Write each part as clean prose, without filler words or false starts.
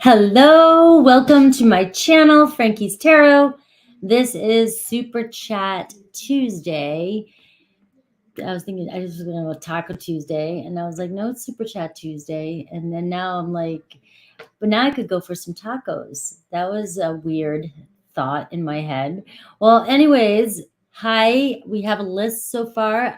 Hello, welcome to my channel, Frankie's Tarot. This is Super Chat Tuesday. I was thinking I was going to go Taco Tuesday, and I was like, no, it's Super Chat Tuesday. And then now I'm like, but now I could go for some tacos. That was a weird thought in my head. Well, anyways, hi. We have a list so far.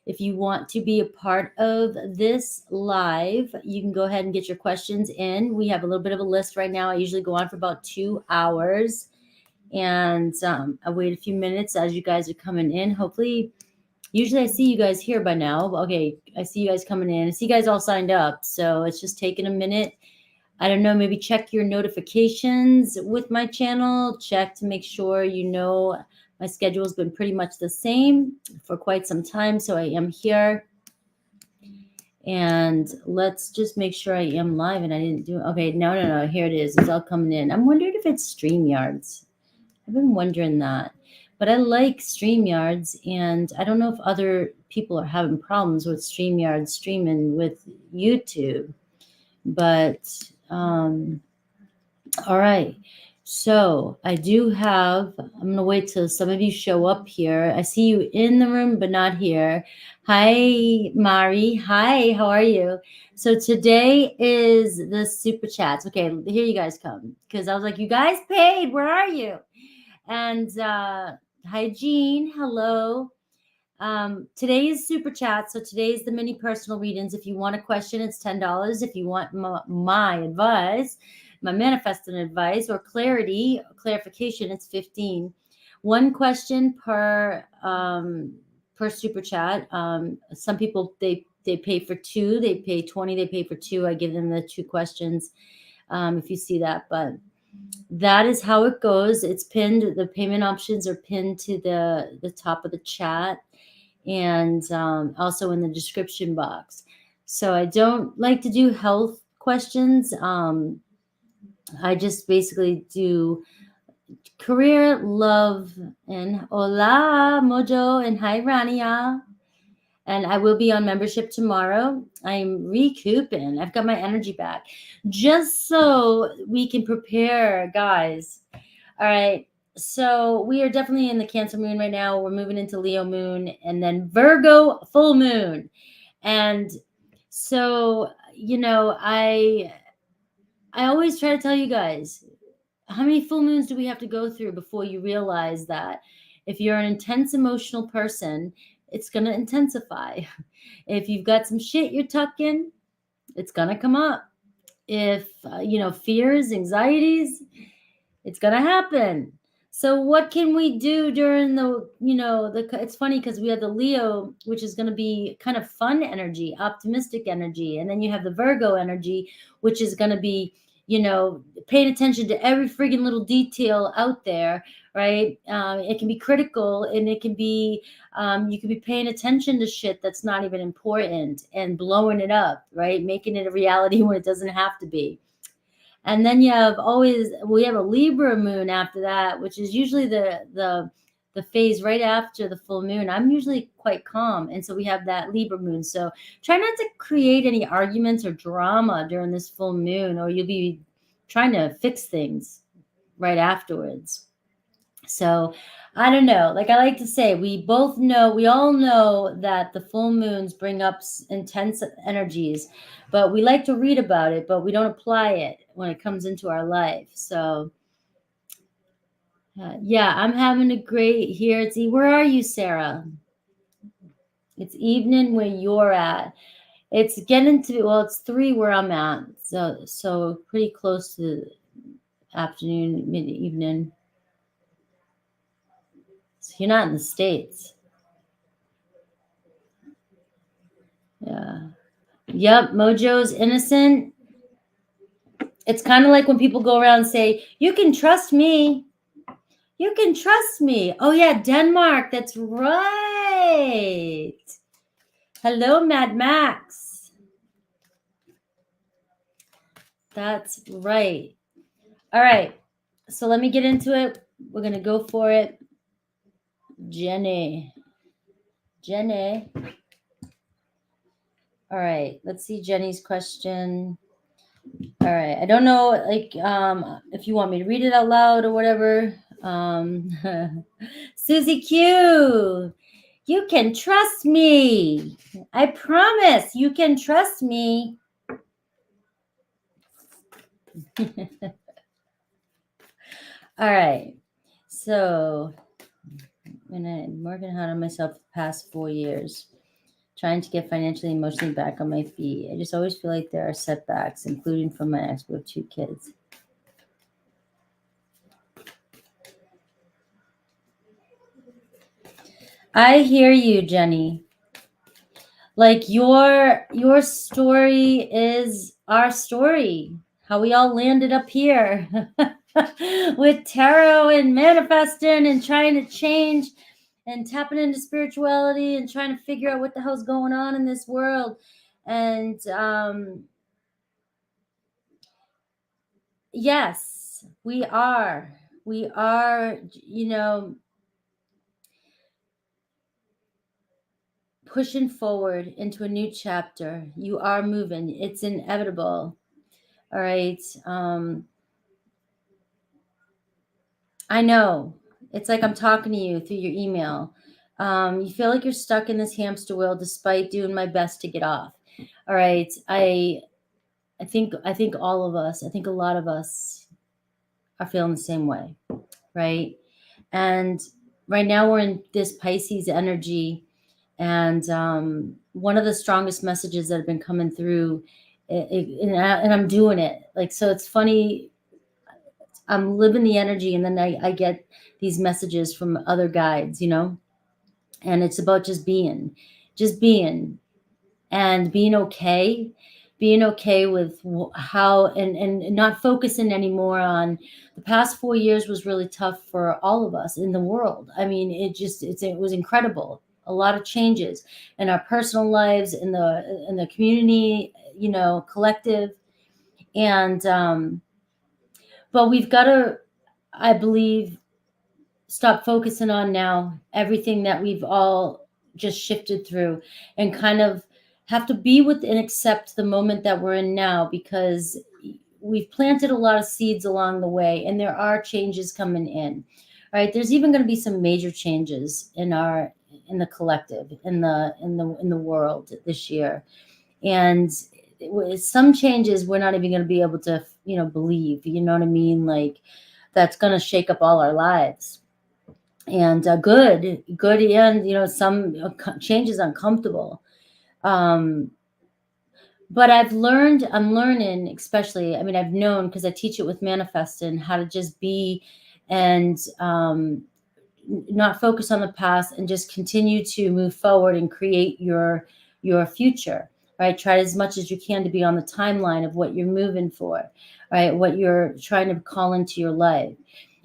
If you want to be a part of this live, you can go ahead and get your questions in. We have a little bit of a list right now. I usually go on for about 2 hours, and I wait a few minutes as you guys are coming in. Hopefully, usually I see you guys here by now. Okay, I see you guys coming in. I see you guys all signed up, so it's just taking a minute. I don't know, maybe check your notifications with my channel. Check to make sure you know my schedule's been pretty much the same for quite some time, so I am here. And let's just make sure I am live and I didn't do it. Okay, no, here it is. It's all coming in. I'm wondering if it's StreamYards. I've been wondering that. But I like StreamYards, and I don't know if other people are having problems with StreamYards streaming with YouTube. But all right. So I do have, I'm going to wait till some of you show up here. I see you in the room, but not here. Hi, Mari. Hi, how are you? So today is the Super Chats. Okay, here you guys come. Because I was like, you guys paid. Where are you? And hi, Jean. Hello. Today is Super Chat. So today is the mini personal readings. If you want a question, it's $10. If you want my advice, my manifesting advice or clarification, it's 15. One question per Super Chat. Some people they pay for two, they pay 20, they pay for two. I give them the two questions. If you see that, but that is how it goes. It's pinned. The payment options are pinned to the top of the chat, and also in the description box. So I don't like to do health questions. I just basically do career, love, and hola, Mojo, and hi, Rania. And I will be on membership tomorrow. I'm recouping. I've got my energy back. Just so we can prepare, guys. All right. So we are definitely in the Cancer moon right now. We're moving into Leo moon and then Virgo full moon. And so, I always try to tell you guys, how many full moons do we have to go through before you realize that if you're an intense emotional person, it's going to intensify. If you've got some shit you're tucking, it's going to come up. If, fears, anxieties, it's going to happen. So what can we do during it's funny because we have the Leo, which is going to be kind of fun energy, optimistic energy. And then you have the Virgo energy, which is going to be, paying attention to every friggin' little detail out there, right? It can be critical, and it can be, you can be paying attention to shit that's not even important and blowing it up, right? Making it a reality when it doesn't have to be. And then we have a Libra moon after that, which is usually the phase right after the full moon. I'm usually quite calm. And so we have that Libra moon. So try not to create any arguments or drama during this full moon, or you'll be trying to fix things right afterwards. So I don't know. Like I like to say, we all know that the full moons bring up intense energies, but we like to read about it, but we don't apply it when it comes into our life. So yeah, I'm having a great here. Where are you, Sarah? It's evening where you're at. It's getting to, well, it's 3 where I'm at. So pretty close to afternoon, mid-evening. So you're not in the States. Yeah. Yep. Mojo's innocent. It's kind of like when people go around and say, you can trust me. You can trust me. Oh, yeah. Denmark. That's right. Hello, Mad Max. That's right. All right. So let me get into it. We're going to go for it. Jenny. All right. Let's see Jenny's question. All right. I don't know, like, if you want me to read it out loud or whatever. Susie Q, you can trust me. I promise you can trust me. All right. So, I'm working hard on myself the past 4 years, trying to get financially and emotionally back on my feet. I just always feel like there are setbacks, including from my ex with 2 kids. I hear you, Jenny. Like your story is our story. How we all landed up here with tarot and manifesting and trying to change and tapping into spirituality and trying to figure out what the hell's going on in this world. And yes, we are. We are, pushing forward into a new chapter. You are moving. It's inevitable. All right. I know. It's like I'm talking to you through your email. You feel like you're stuck in this hamster wheel despite doing my best to get off. All right. I think all of us, I think a lot of us are feeling the same way, right? And right now we're in this Pisces energy, and one of the strongest messages that have been coming through, and I'm doing it. Like, so it's funny. I'm living the energy, and then I get these messages from other guides, and it's about just being, and being okay with how, and not focusing anymore on the past 4 years was really tough for all of us in the world. I mean, it was incredible. A lot of changes in our personal lives, in the community, collective, and but we've got to, I believe, stop focusing on now everything that we've all just shifted through, and kind of have to be with and accept the moment that we're in now, because we've planted a lot of seeds along the way, and there are changes coming in. Right, there's even going to be some major changes in the collective, in the world this year, and some changes we're not even going to be able to believe, you know what I mean, like, that's going to shake up all our lives. And good, and some changes uncomfortable. But I'm learning, especially, I mean, I've known, because I teach it with manifesting, how to just be, and not focus on the past, and just continue to move forward and create your future. Right, try as much as you can to be on the timeline of what you're moving for, right, what you're trying to call into your life.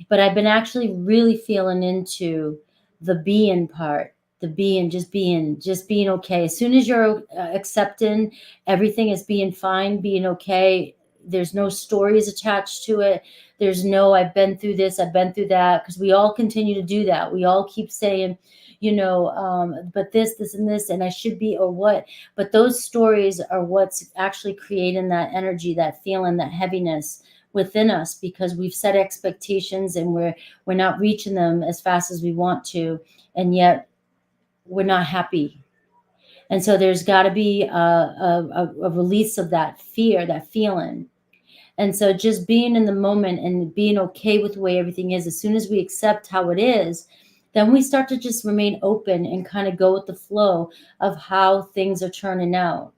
But I've been actually really feeling into the being part, the being, just being okay. As soon as you're accepting everything as being fine, being okay, there's no stories attached to it. There's no, I've been through this, I've been through that, because we all continue to do that. We all keep saying, but this, and this, and I should be, or what. But those stories are what's actually creating that energy, that feeling, that heaviness within us, because we've set expectations, and we're not reaching them as fast as we want to, and yet we're not happy. And so there's got to be a release of that fear, that feeling. And so just being in the moment and being okay with the way everything is, as soon as we accept how it is, then we start to just remain open and kind of go with the flow of how things are turning out.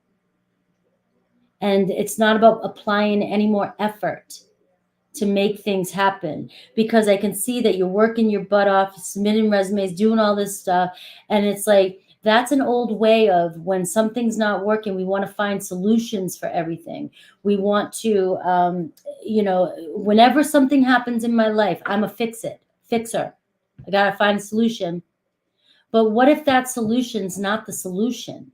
And it's not about applying any more effort to make things happen, because I can see that you're working your butt off, submitting resumes, doing all this stuff. And it's like, that's an old way of, when something's not working, we want to find solutions for everything. We want to, whenever something happens in my life, I'm a fixer. I got to find a solution. But what if that solution's not the solution,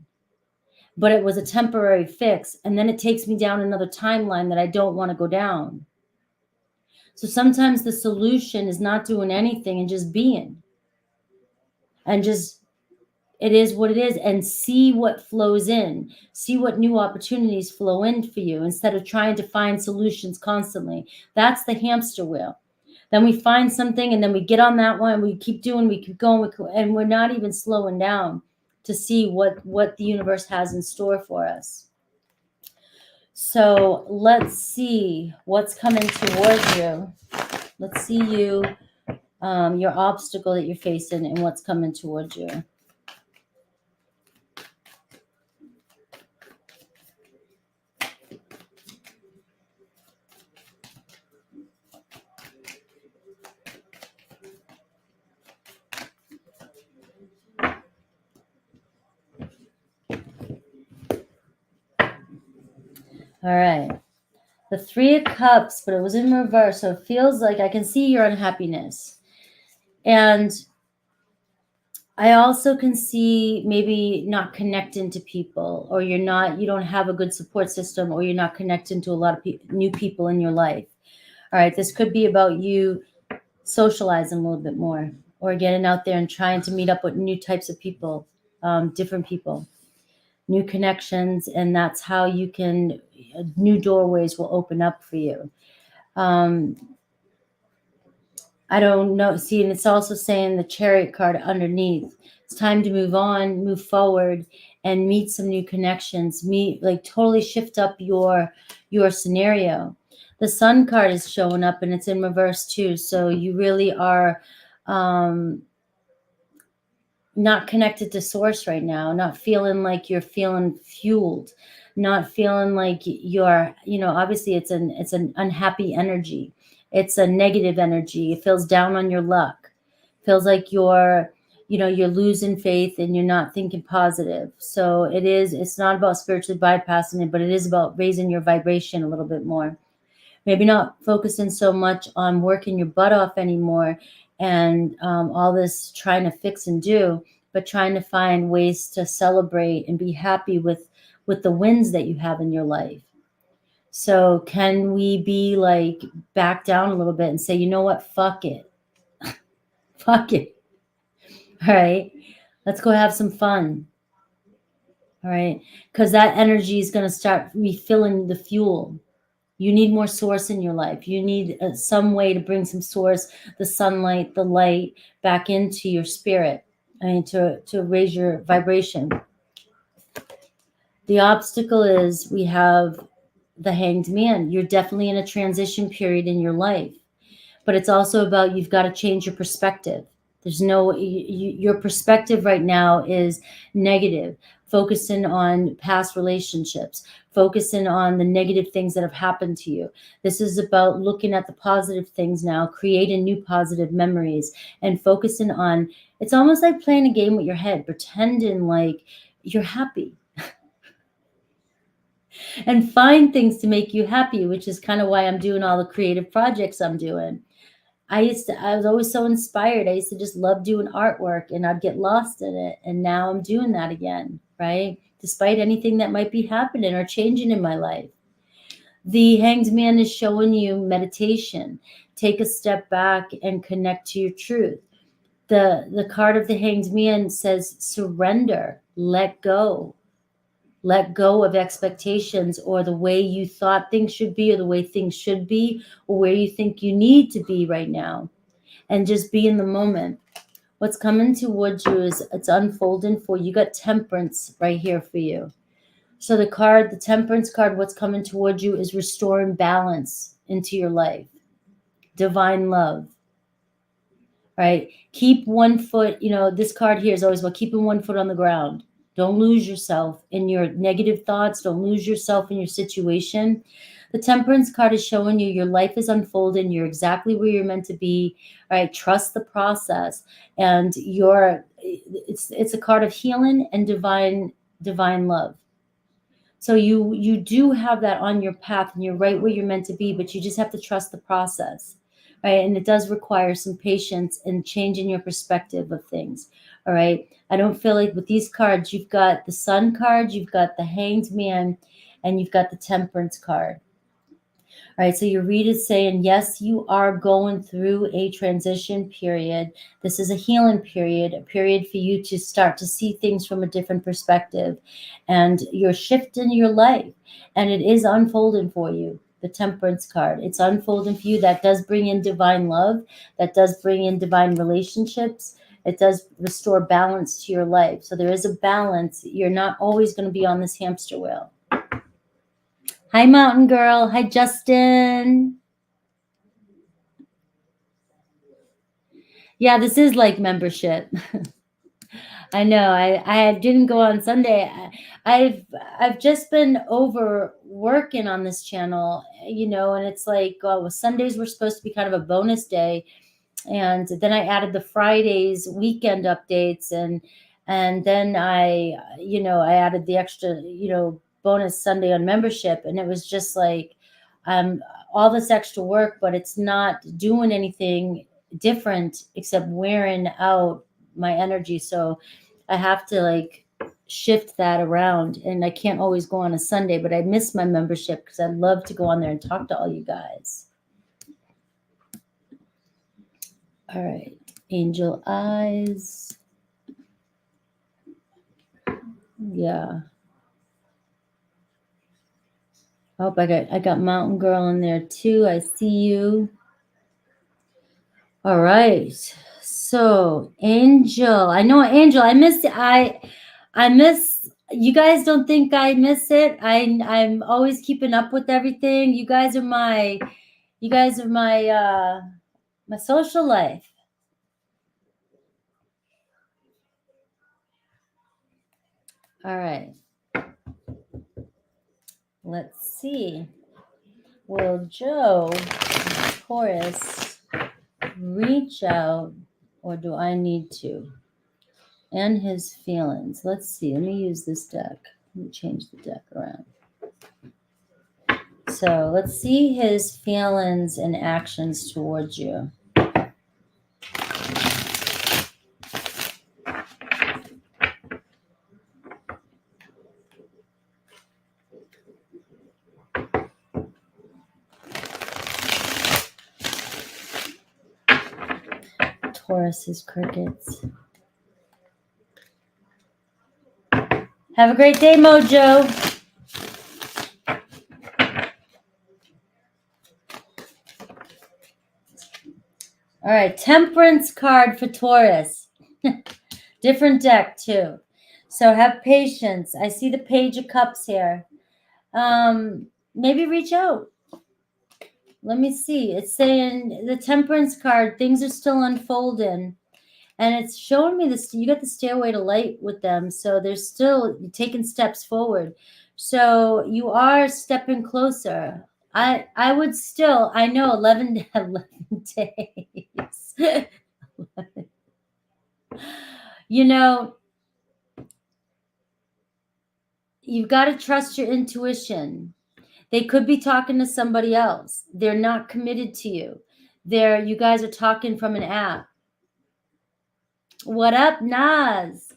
but it was a temporary fix, and then it takes me down another timeline that I don't want to go down? So sometimes the solution is not doing anything and just being, and just it is what it is, and see what flows in, see what new opportunities flow in for you instead of trying to find solutions constantly. That's the hamster wheel. Then we find something and then we get on that one, we keep doing, we keep going, and we're not even slowing down to see what the universe has in store for us. So let's see what's coming towards you. Let's see you, your obstacle that you're facing and what's coming towards you. All right. The Three of Cups, but it was in reverse. So it feels like I can see your unhappiness. And I also can see maybe not connecting to people, or you don't have a good support system, or you're not connecting to a lot of new people in your life. All right. This could be about you socializing a little bit more, or getting out there and trying to meet up with new types of people, different people, new connections. And that's how you can, new doorways will open up for you. I don't know. See, and it's also saying the Chariot card underneath. It's time to move on, move forward, and meet some new connections. Totally shift up your scenario. The Sun card is showing up, and it's in reverse too. So you really are not connected to source right now, not feeling like you're feeling fueled, not feeling like you're, obviously it's an unhappy energy. It's a negative energy. It feels down on your luck. Feels like you're losing faith and you're not thinking positive. So it's not about spiritually bypassing it, but it is about raising your vibration a little bit more. Maybe not focusing so much on working your butt off anymore and all this trying to fix and do, but trying to find ways to celebrate and be happy with the wins that you have in your life. So can we be like back down a little bit and say, you know what, fuck it. Fuck it. All right, let's go have some fun. All right, because that energy is going to start refilling the fuel. You need more source in your life. You need some way to bring some source, the sunlight, the light back into your spirit, to raise your vibration. The obstacle is we have the Hanged Man. You're definitely in a transition period in your life, but it's also about you've got to change your perspective. Your perspective right now is negative, focusing on past relationships, focusing on the negative things that have happened to you. This is about looking at the positive things now, creating new positive memories, and focusing on, it's almost like playing a game with your head, pretending like you're happy. And find things to make you happy, which is kind of why I'm doing all the creative projects I'm doing. I was always so inspired. I used to just love doing artwork and I'd get lost in it. And now I'm doing that again, right? Despite anything that might be happening or changing in my life. The Hanged Man is showing you meditation. Take a step back and connect to your truth. The card of the Hanged Man says surrender, let go. Let go of expectations or the way you thought things should be or the way things should be or where you think you need to be right now, and just be in the moment. What's coming towards you is it's unfolding for you. You got Temperance right here for you. So the Temperance card, what's coming towards you is restoring balance into your life. Divine love. Right? Keep one foot, this card here is always about keeping one foot on the ground. Don't lose yourself in your negative thoughts. Don't lose yourself in your situation. The Temperance card is showing you your life is unfolding. You're exactly where you're meant to be. All right. Trust the process. And it's a card of healing and divine love. So you do have that on your path and you're right where you're meant to be, but you just have to trust the process. Right. And it does require some patience and changing your perspective of things. All right. I don't feel like with these cards, you've got the Sun card, you've got the Hanged Man, and you've got the Temperance card. All right, so your read is saying, yes, you are going through a transition period. This is a healing period, a period for you to start to see things from a different perspective. And you're shifting your life, and it is unfolding for you. The Temperance card, it's unfolding for you. That does bring in divine love. That does bring in divine relationships. It does restore balance to your life. So there is a balance. You're not always going to be on this hamster wheel. Hi, Mountain Girl. Hi, Justin. Yeah, this is like membership. I know. I didn't go on Sunday. I've just been overworking on this channel, and it's like, well, Sundays were supposed to be kind of a bonus day, and then I added the Fridays weekend updates, and then I added the extra bonus Sunday on membership, and it was just like all this extra work, but it's not doing anything different except wearing out my energy. So I have to like shift that around, and I can't always go on a Sunday, but I miss my membership because I love to go on there and talk to all you guys. All right, angel eyes. Yeah. Oh, I got Mountain Girl in there too. I see you. All right. So, Angel. I know Angel. I miss it. I miss you guys. Don't think I miss it. I'm always keeping up with everything. You guys are my my social life. All right. Let's see. Will Joe Taurus reach out, or do I need to? And his feelings. Let's see. Let me use this deck. Let me change the deck around. So let's see his feelings and actions towards you. Taurus's crickets. Have a great day, Mojo. All right, Temperance card for Taurus. Different deck too. So have patience. I see the Page of Cups here. Maybe reach out. Let me see. It's saying the Temperance card, things are still unfolding. And it's showing me this. You got the Stairway to Light with them. So they're still taking steps forward. So you are stepping closer. I would still, I know 11 days. You've got to trust your intuition. They could be talking to somebody else. They're not committed to you. You guys are talking from an app. What up, Nas?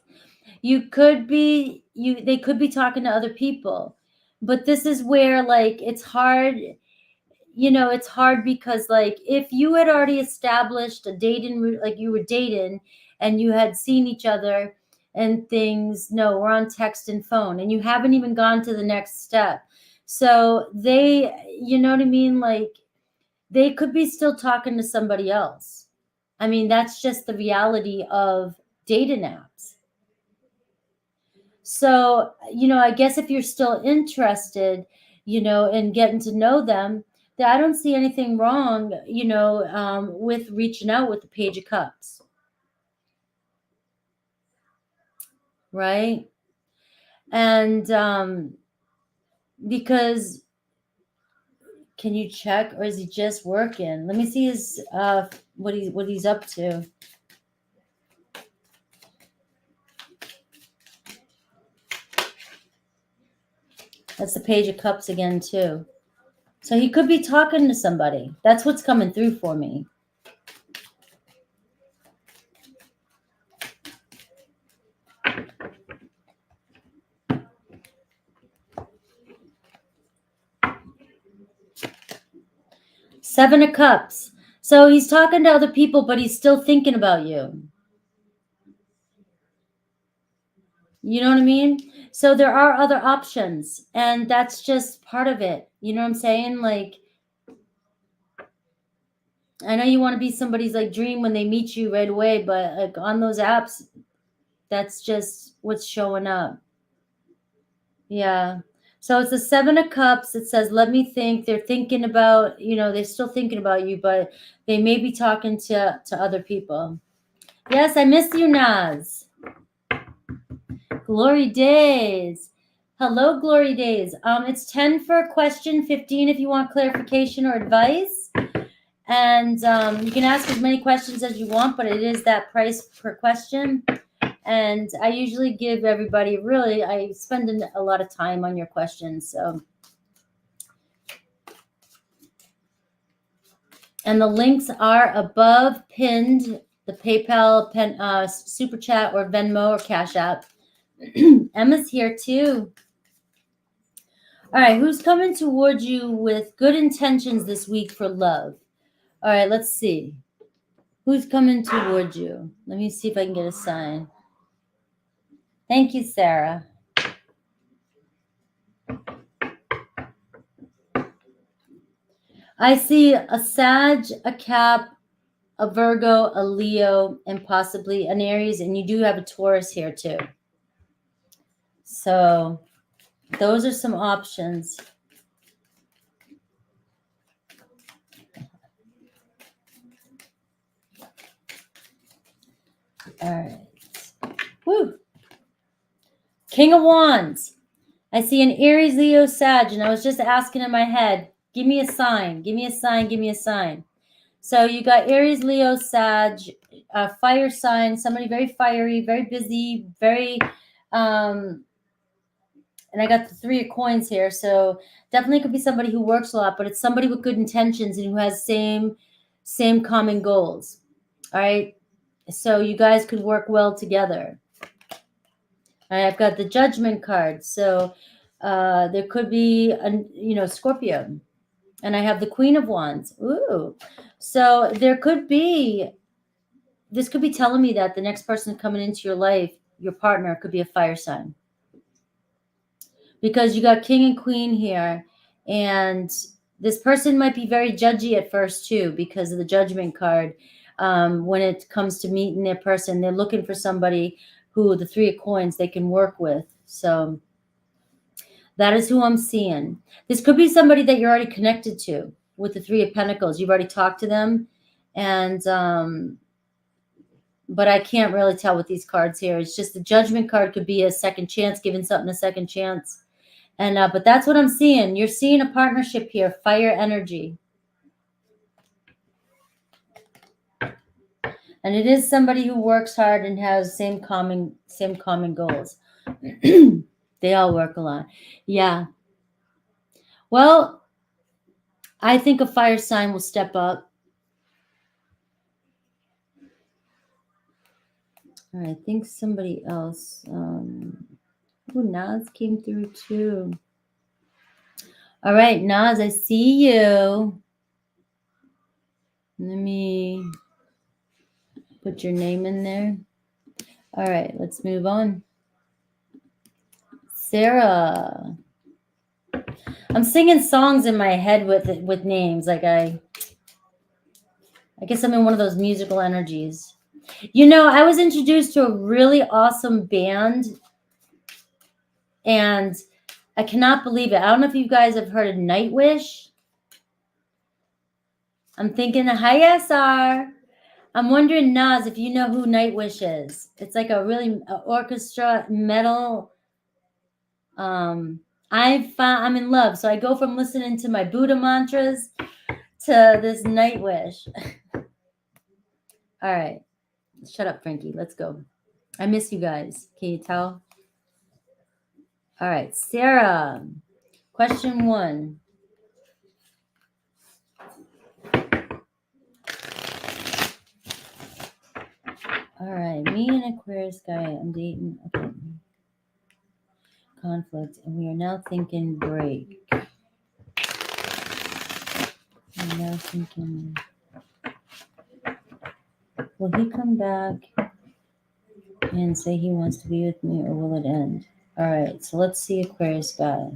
They could be talking to other people. But this is where like it's hard. It's hard because like if you had already established a dating, like you were dating and you had seen each other and things, no, we're on text and phone and you haven't even gone to the next step. So you know what I mean? Like they could be still talking to somebody else. I mean, that's just the reality of dating apps. So, I guess if you're still interested, in getting to know them, that I don't see anything wrong, with reaching out with the Page of Cups. Right? And because can you check, or is he just working? Let me see his what he's up to. That's the Page of Cups again too. So he could be talking to somebody. That's what's coming through for me. Seven of Cups. So he's talking to other people, but he's still thinking about you. You know what I mean? So there are other options, and that's just part of it. You know what I'm saying? Like, I know you want to be somebody's like dream when they meet you right away, but like on those apps, that's just what's showing up. Yeah. So it's the Seven of Cups. It says, let me think. They're thinking about, they're still thinking about you, but they may be talking to other people. Yes, I miss you, Naz. Glory days. Hello, Glory days. It's 10 for a question, 15 if you want clarification or advice. And you can ask as many questions as you want, but it is that price per question. And I usually give everybody I spend a lot of time on your questions. So, and the links are above pinned, the PayPal, Super Chat, or Venmo or Cash App. Emma's here too. All right, who's coming towards you with good intentions this week for love? All right, let's see. Who's coming towards you? Let me see if I can get a sign. Thank you, Sarah. I see a Sag, a Cap, a Virgo, a Leo, and possibly an Aries, and you do have a Taurus here too. So those are some options. All right. Woo. King of Wands. I see an Aries, Leo, Sag, and I was just asking in my head, give me a sign, give me a sign, give me a sign. So you got Aries, Leo, Sag, fire sign, somebody very fiery, very busy, very, and I got the Three of Coins here. So definitely could be somebody who works a lot, but it's somebody with good intentions and who has same common goals. All right. So you guys could work well together. All right, I've got the Judgment card. So there could be a Scorpio. And I have the Queen of Wands. Ooh. So this could be telling me that the next person coming into your life, your partner, could be a fire sign. Because you got King and Queen here. And this person might be very judgy at first too, because of the Judgment card. When it comes to meeting their person, they're looking for somebody who the Three of Coins they can work with. So that is who I'm seeing. This could be somebody that you're already connected to with the Three of Pentacles. You've already talked to them. And, but I can't really tell with these cards here. It's just the Judgment card could be a second chance, giving something a second chance. And, but that's what I'm seeing. You're seeing a partnership here, fire energy. And it is somebody who works hard and has same common goals. They all work a lot. Yeah. Well, I think a fire sign will step up. All right, I think somebody else. Naz came through too. All right, Naz, I see you. Let me put your name in there. All right, let's move on. Sarah. I'm singing songs in my head with names. Like I guess I'm in one of those musical energies. I was introduced to a really awesome band, and I cannot believe it. I don't know if you guys have heard of Nightwish. I'm thinking, hi, SR. I'm wondering, Naz, if you know who Nightwish is. It's like a really orchestra metal. I'm in love. So I go from listening to my Buddha mantras to this Nightwish. All right. Shut up, Frankie. Let's go. I miss you guys. Can you tell? All right. Sarah, question 1. All right. Me and Aquarius guy, I'm dating. Okay. Conflict. And we are now thinking break. I'm now thinking, will he come back and say he wants to be with me, or will it end? All right, so let's see Aquarius guy.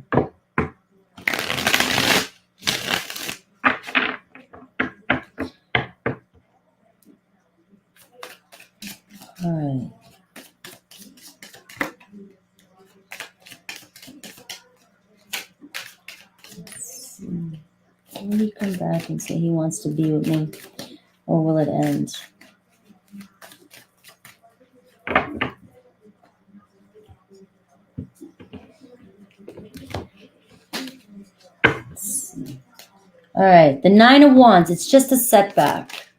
All right. Let's see. Will he come back and say he wants to be with me, or will it end? All right, the 9 of Wands, it's just a setback.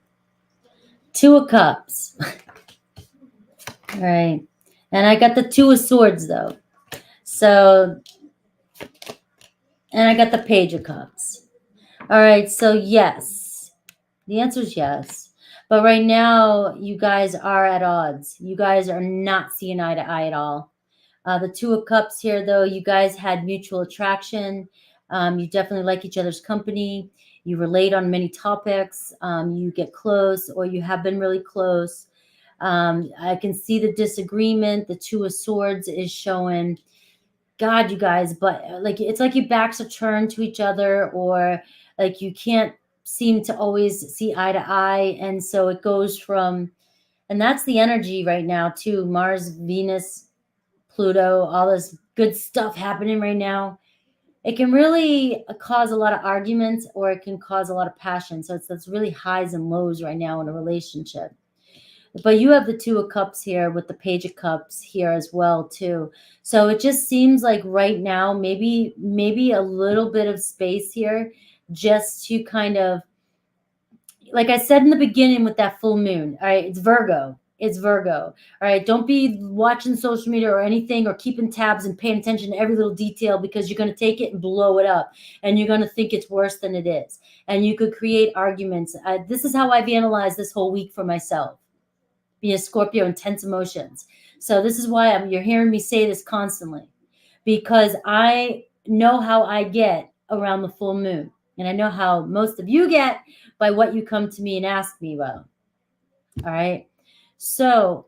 2 of Cups. All right, and I got the 2 of Swords, though. So, and I got the Page of Cups. All right, so yes. The answer is yes. But right now, you guys are at odds. You guys are not seeing eye to eye at all. The 2 of Cups here, though, you guys had mutual attraction. You definitely like each other's company. You relate on many topics. You get close, or you have been really close. I can see the disagreement. The 2 of Swords is showing, God, you guys, but like it's like your backs are turned to each other, or like you can't seem to always see eye to eye. And so it goes from, and that's the energy right now, too. Mars, Venus, Pluto, all this good stuff happening right now. It can really cause a lot of arguments, or it can cause a lot of passion. So it's really highs and lows right now in a relationship. But you have the 2 of Cups here with the Page of Cups here as well, too. So it just seems like right now, maybe a little bit of space here just to kind of, like I said in the beginning with that full moon, all right, it's Virgo. It's Virgo. All right. Don't be watching social media or anything, or keeping tabs and paying attention to every little detail, because you're going to take it and blow it up, and you're going to think it's worse than it is. And you could create arguments. This is how I've analyzed this whole week for myself. Be a Scorpio, intense emotions. So this is why you're hearing me say this constantly, because I know how I get around the full moon, and I know how most of you get by what you come to me and ask me about. All right. So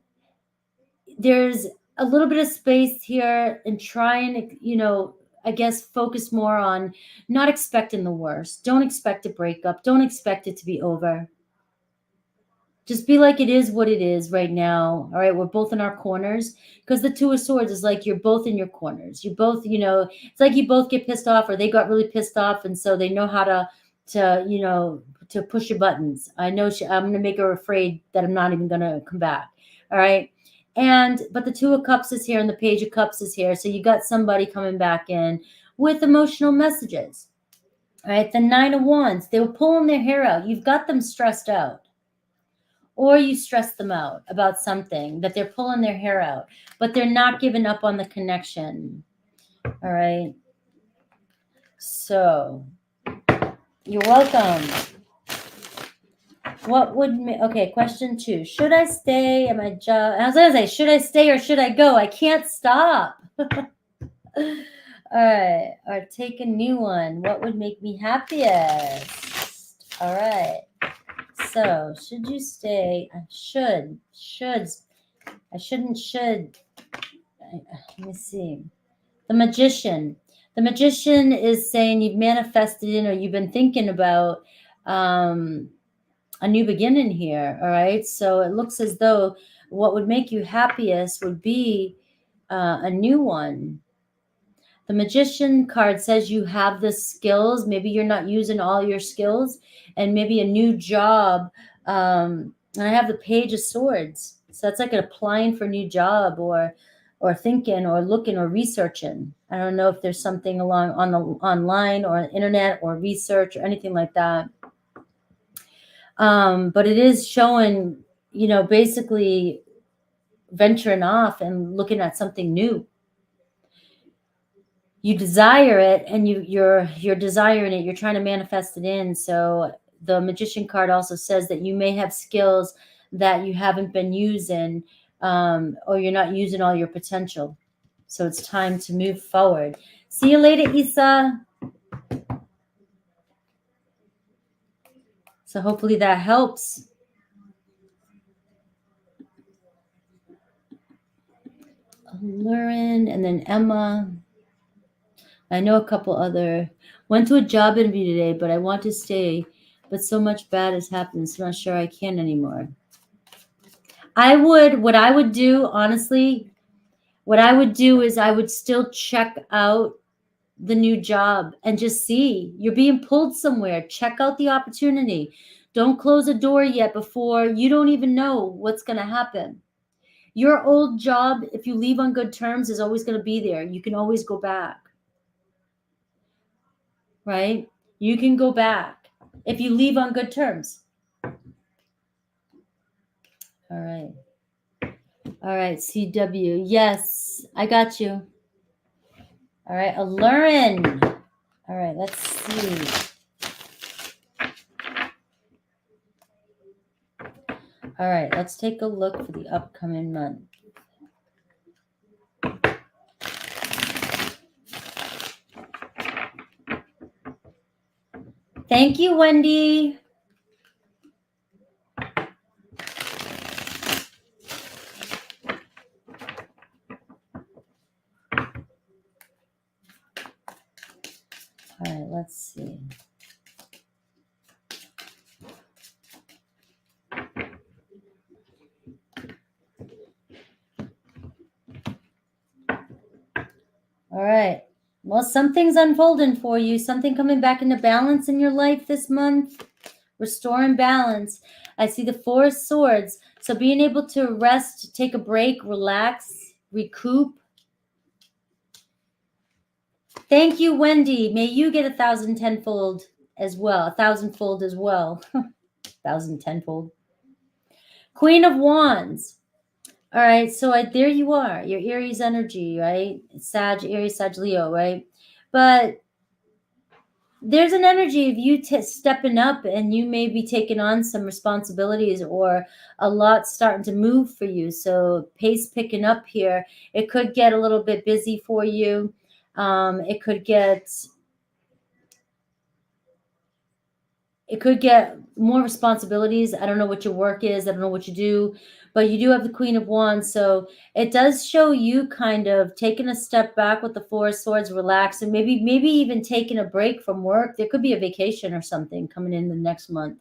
there's a little bit of space here, and trying to, I guess, focus more on not expecting the worst. Don't expect a breakup. Don't expect it to be over. Just be like, it is what it is right now. All right. We're both in our corners, because the 2 of Swords is like you're both in your corners. You both, it's like you both get pissed off, or they got really pissed off. And so they know how to push your buttons. I know I'm going to make her afraid that I'm not even going to come back. All right. But the 2 of Cups is here, and the Page of Cups is here. So you got somebody coming back in with emotional messages. All right. The 9 of Wands, they were pulling their hair out. You've got them stressed out. Or you stress them out about something that they're pulling their hair out, but they're not giving up on the connection. All right. So you're welcome. Okay, question 2. Should I stay at my job? I was going to say, should I stay or should I go? I can't stop. All right. Or take a new one. What would make me happiest? All right. So, should you stay? I should. I shouldn't, should. Let me see. The Magician. The Magician is saying you've manifested in, or you've been thinking about a new beginning here. All right. So it looks as though what would make you happiest would be a new one. The Magician card says you have the skills. Maybe you're not using all your skills, and maybe a new job. And I have the Page of Swords. So that's like applying for a new job, or thinking, or looking, or researching. I don't know if there's something online or internet, or research, or anything like that. But it is showing, basically venturing off and looking at something new. You desire it, and you're desiring it. You're trying to manifest it in. So the Magician card also says that you may have skills that you haven't been using, or you're not using all your potential. So it's time to move forward. See you later, Isa. So hopefully that helps. Lauren and then Emma. I know a couple other. Went to a job interview today, but I want to stay. But so much bad has happened, so I'm not sure I can anymore. What I would do, honestly, what I would do is I would still check out the new job and just see. You're being pulled somewhere. Check out the opportunity. Don't close a door yet before you don't even know what's going to happen. Your old job, if you leave on good terms, is always going to be there. You can always go back. Right? You can go back if you leave on good terms. All right. All right, CW. Yes, I got you. All right, Lauren. All right, let's see. All right, let's take a look for the upcoming month. Thank you, Wendy. All right, let's see. All right. Well, something's unfolding for you. Something coming back into balance in your life this month. Restoring balance. I see the Four of Swords. So being able to rest, take a break, relax, recoup. Thank you, Wendy. May you get 1,000 tenfold as well. 1,000-fold as well. 1,000 tenfold. Queen of Wands. All right, so there you are, your Aries energy, right? Sag, Aries, Sag, Leo, right? But there's an energy of you stepping up, and you may be taking on some responsibilities, or a lot starting to move for you. So pace picking up here. It could get a little bit busy for you. It could get more responsibilities. I don't know what your work is. I don't know what you do, but you do have the Queen of Wands. So it does show you kind of taking a step back with the Four of Swords, relax, and maybe even taking a break from work. There could be a vacation or something coming in the next month,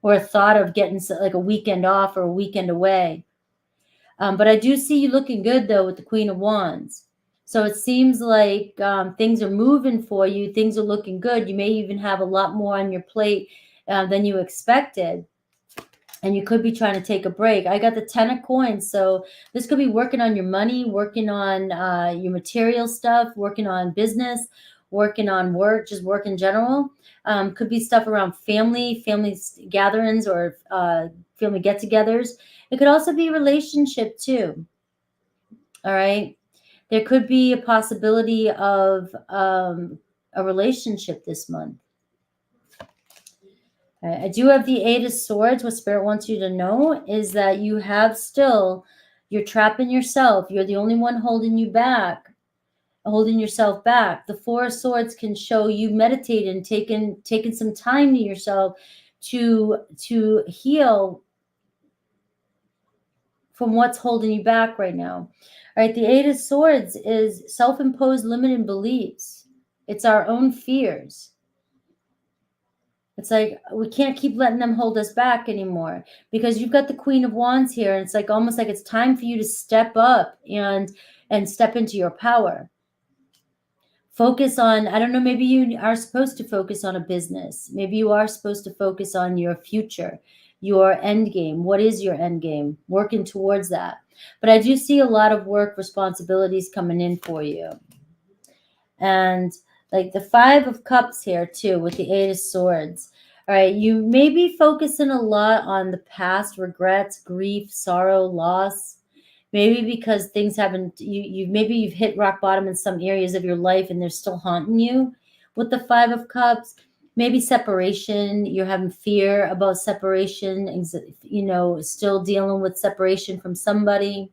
or a thought of getting like a weekend off or a weekend away. But I do see you looking good though with the Queen of Wands. So it seems like things are moving for you. Things are looking good. You may even have a lot more on your plate than you expected. And you could be trying to take a break. I got the 10 of coins. So this could be working on your money, working on your material stuff, working on business, working on work, just work in general. Could be stuff around family gatherings, or family get-togethers. It could also be relationship too. All right. There could be a possibility of a relationship this month. I do have the Eight of Swords. What Spirit wants you to know is that you're trapping yourself. You're the only one holding yourself back. The Four of Swords can show you meditating, taking some time to yourself to heal from what's holding you back right now. All right, the Eight of Swords is self-imposed limiting beliefs. It's our own fears. It's like we can't keep letting them hold us back anymore, because you've got the Queen of Wands here, and it's like almost like it's time for you to step up and step into your power. Focus on, I don't know, maybe you are supposed to focus on a business. Maybe you are supposed to focus on your future, your end game. What is your end game? Working towards that. But I do see a lot of work responsibilities coming in for you. And like the Five of Cups here too, with the Eight of Swords. All right, you may be focusing a lot on the past, regrets, grief, sorrow, loss. Maybe because things haven't, maybe you've hit rock bottom in some areas of your life and they're still haunting you with the Five of Cups. Maybe separation, you're having fear about separation, still dealing with separation from somebody.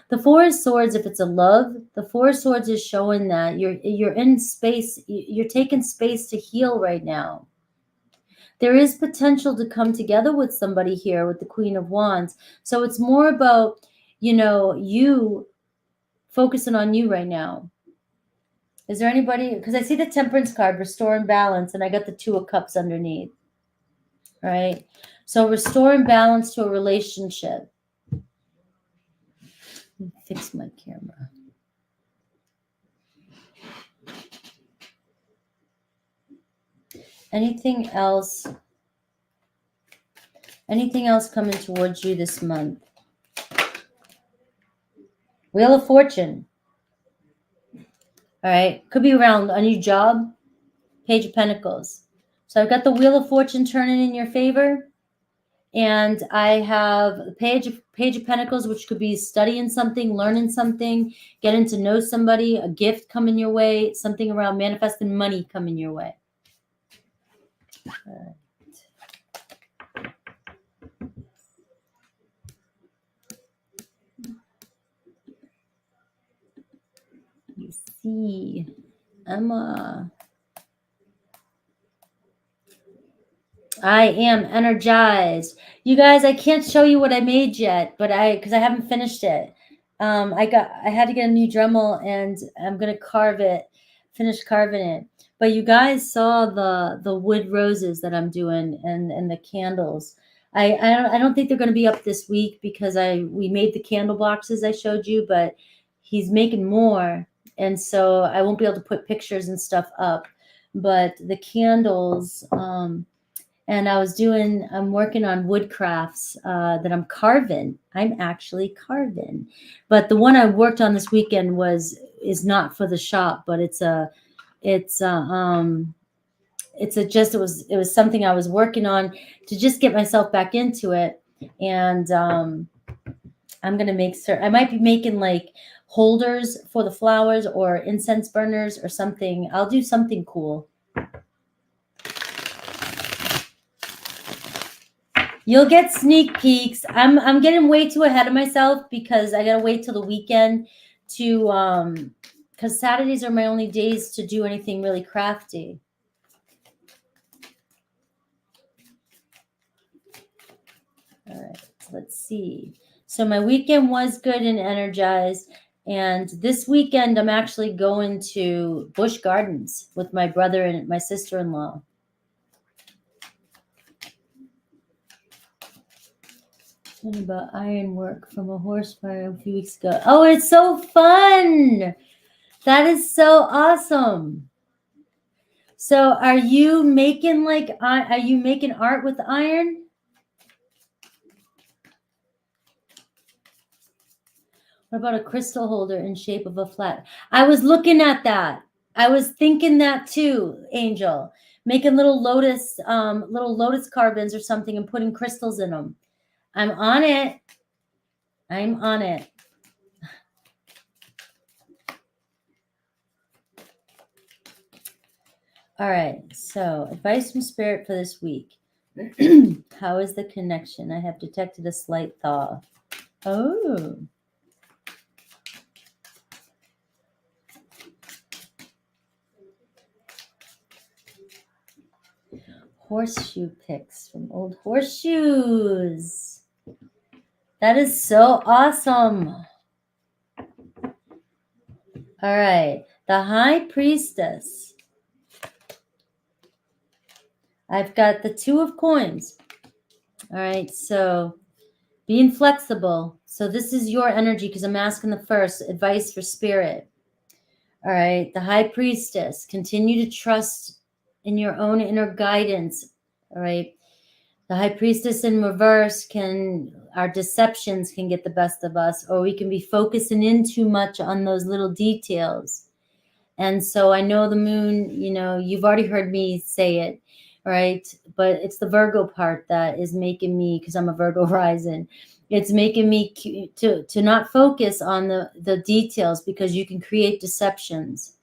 The Four of Swords, if it's a love, the Four of Swords is showing that you're in space, you're taking space to heal right now. there is potential to come together with somebody here with the Queen of Wands. So it's more about, you know, you focusing on you right now. Is there anybody, because I see the Temperance card, restore and balance, and I got the Two of Cups underneath, right? So restore and balance to a relationship. Let me fix my camera. Anything else? Anything else coming towards you this month? Wheel of Fortune. All right. Could be around a new job. Page of Pentacles. So I've got the Wheel of Fortune turning in your favor. And I have the Page of Pentacles, which could be studying something, learning something, getting to know somebody, a gift coming your way, something around manifesting money coming your way. All right. You see, Emma. I am energized. You guys, I can't show you what I made yet, but because I haven't finished it. I had to get a new Dremel and I'm gonna finish carving it. But you guys saw the wood roses that I'm doing and the candles. I don't think they're gonna be up this week because we made the candle boxes I showed you, but he's making more, and so I won't be able to put pictures and stuff up. But the candles, and I'm working on wood crafts that I'm carving. I'm actually carving. But the one I worked on this weekend is not for the shop, but it was something I was working on to just get myself back into it. And I'm gonna make I might be making like holders for the flowers or incense burners or something. I'll do something cool. You'll get sneak peeks. I'm getting way too ahead of myself because I gotta wait till the weekend to because Saturdays are my only days to do anything really crafty. All right, let's see. So my weekend was good and energized. And this weekend I'm actually going to Busch Gardens with my brother and my sister-in-law. About ironwork from a horse fire a few weeks ago. Oh, it's so fun. That is so awesome. So are you making art with iron? What about a crystal holder in shape of a flat? I was looking at that. I was thinking that too, Angel. Making little lotus carbons or something and putting crystals in them. I'm on it. I'm on it. All right. So advice from Spirit for this week. How is the connection? I have detected a slight thaw. Oh. Horseshoe picks from old horseshoes. That is so awesome. All right. The High Priestess. I've got the Two of Coins. All right. So being flexible. So this is your energy because I'm asking the first advice for Spirit. All right. The High Priestess. Continue to trust in your own inner guidance. All right. The High Priestess in reverse our deceptions can get the best of us, or we can be focusing in too much on those little details. And so I know the moon, you've already heard me say it, right? But it's the Virgo part that is making me, because I'm a Virgo rising, it's making me to not focus on the details because you can create deceptions.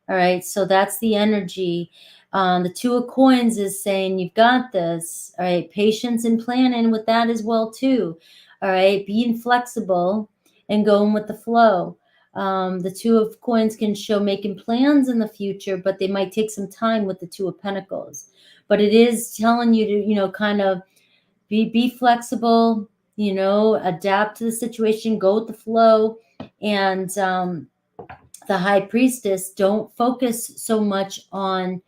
All right. So that's the energy. The Two of Coins is saying you've got this. All right. Patience and planning with that as well, too. All right. Being flexible and going with the flow. The Two of Coins can show making plans in the future, but they might take some time with the Two of Pentacles. but it is telling you to, you know, kind of be flexible, you know, adapt to the situation, go with the flow. And the high priestess, don't focus so much on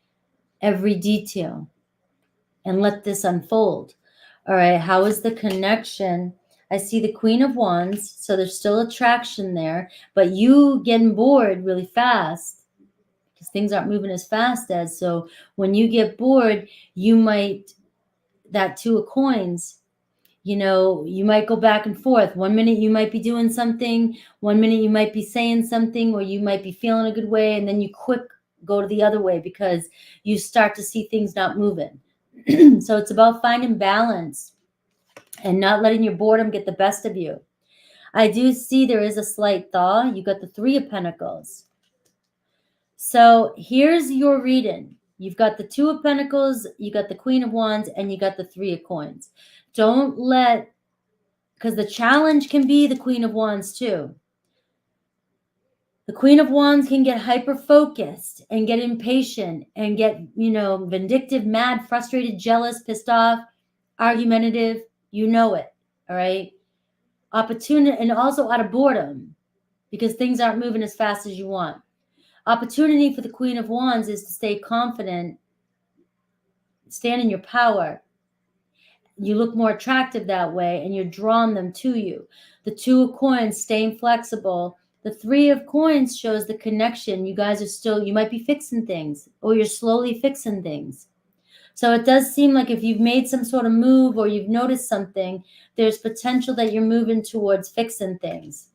every detail and let this unfold. All right, how is the connection? I see the Queen of Wands, so there's still attraction there, but you getting bored really fast because things aren't moving as fast as. So when you get bored, you might, that Two of Coins, you know, you might go back and forth. 1 minute you might be doing something, 1 minute you might be saying something, or you might be feeling a good way, and then you quick go to the other way because you start to see things not moving. So it's about finding balance and not letting your boredom get the best of you. I do see there is a slight thaw. You got the Three of Pentacles. So here's your reading. You've got the Two of Pentacles, you got the Queen of Wands, and you got the Three of Coins. Don't let, because the challenge can be the Queen of Wands too. The Queen of Wands can get hyper-focused and get impatient and get, you know, vindictive, mad, frustrated, jealous, pissed off, argumentative. You know it, all right? Opportunity, and also out of boredom because things aren't moving as fast as you want. Opportunity for the Queen of Wands is to stay confident, stand in your power. You look more attractive that way, and you're drawing them to you. The Two of Coins, staying flexible. The Three of Coins shows the connection. You guys are still, you might be fixing things, or you're slowly fixing things. So it does seem like if you've made some sort of move or you've noticed something, there's potential that you're moving towards fixing things.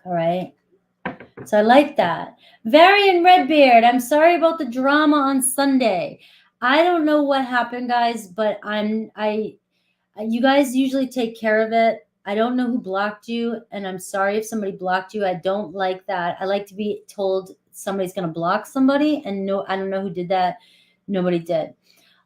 All right. So I like that. Varian Redbeard, I'm sorry about the drama on Sunday. I don't know what happened, guys, but you guys usually take care of it. I don't know who blocked you, and I'm sorry if somebody blocked you. I don't like that. I like to be told somebody's going to block somebody, and no, I don't know who did that. Nobody did.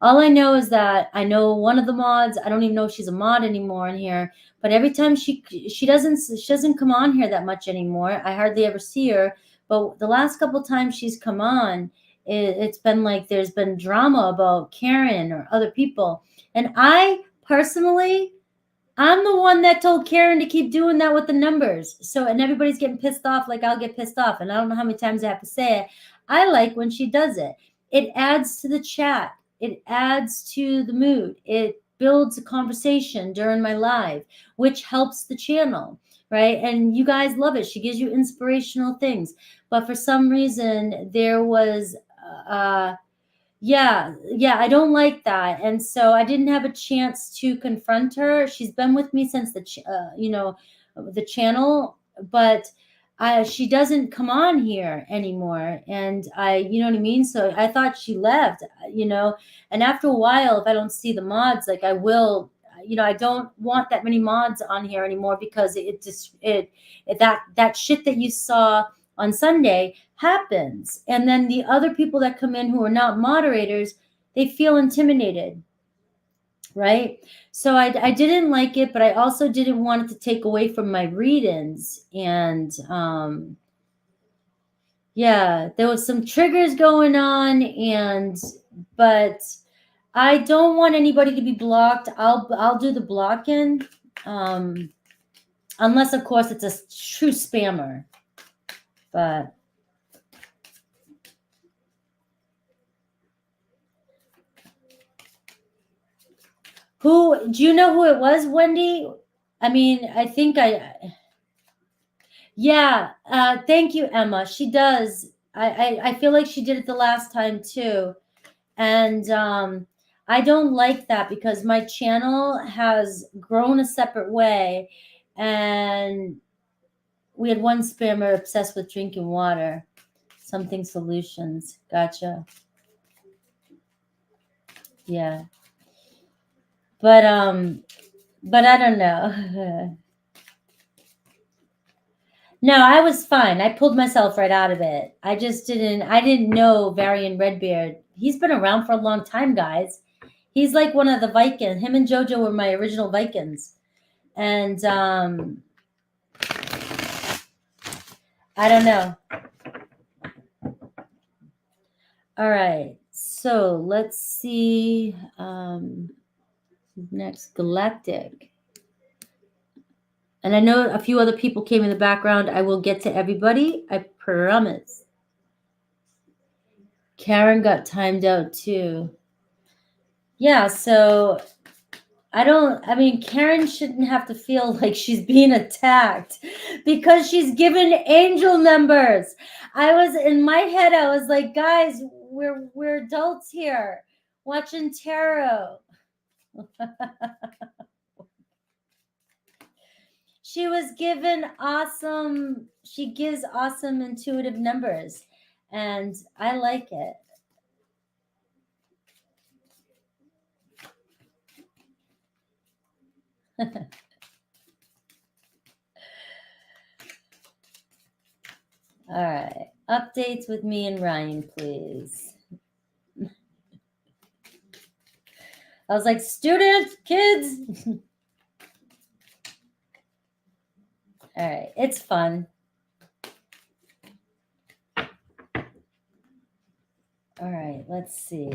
All I know is that I know one of the mods. I don't even know if she's a mod anymore in here, but every time she doesn't come on here that much anymore. I hardly ever see her, but the last couple times she's come on, it's been like there's been drama about Karen or other people, and I personally, I'm the one that told Karen to keep doing that with the numbers. So, and everybody's getting pissed off like I'll get pissed off. And I don't know how many times I have to say it. I like when she does it. It adds to the chat. It adds to the mood. It builds a conversation during my live, which helps the channel, right? And you guys love it. She gives you inspirational things. But for some reason, there was... yeah, I don't like that. And so I didn't have a chance to confront her. She's been with me since the channel, but she doesn't come on here anymore. And you know what I mean? So I thought she left, you know, and after a while, if I don't see the mods, like I will, you know, I don't want that many mods on here anymore because that shit that you saw on Sunday happens. And then the other people that come in who are not moderators, they feel intimidated, right? So I didn't like it, but I also didn't want it to take away from my readings. And yeah, there was some triggers going on, but I don't want anybody to be blocked. I'll do the blocking, unless of course it's a true spammer. But who, do you know who it was, Wendy? I mean, I think yeah. Thank you, Emma. She does. I feel like she did it the last time too. And I don't like that because my channel has grown a separate way. And we had one spammer obsessed with drinking water. Something Solutions. Gotcha. Yeah. But I don't know. No, I was fine. I pulled myself right out of it. I didn't know Varian Redbeard. He's been around for a long time, guys. He's like one of the Vikings. Him and JoJo were my original Vikings. And I don't know. All right. So let's see. Next, Galactic. And I know a few other people came in the background. I will get to everybody. I promise. Karen got timed out too. Yeah, so I mean, Karen shouldn't have to feel like she's being attacked because she's given angel numbers. I was in my head, I was like, guys, we're adults here watching tarot. She was given awesome, she gives awesome intuitive numbers, and I like it. All right. Updates with me and Ryan, please. I was like, students, kids. All right. It's fun. All right. Let's see.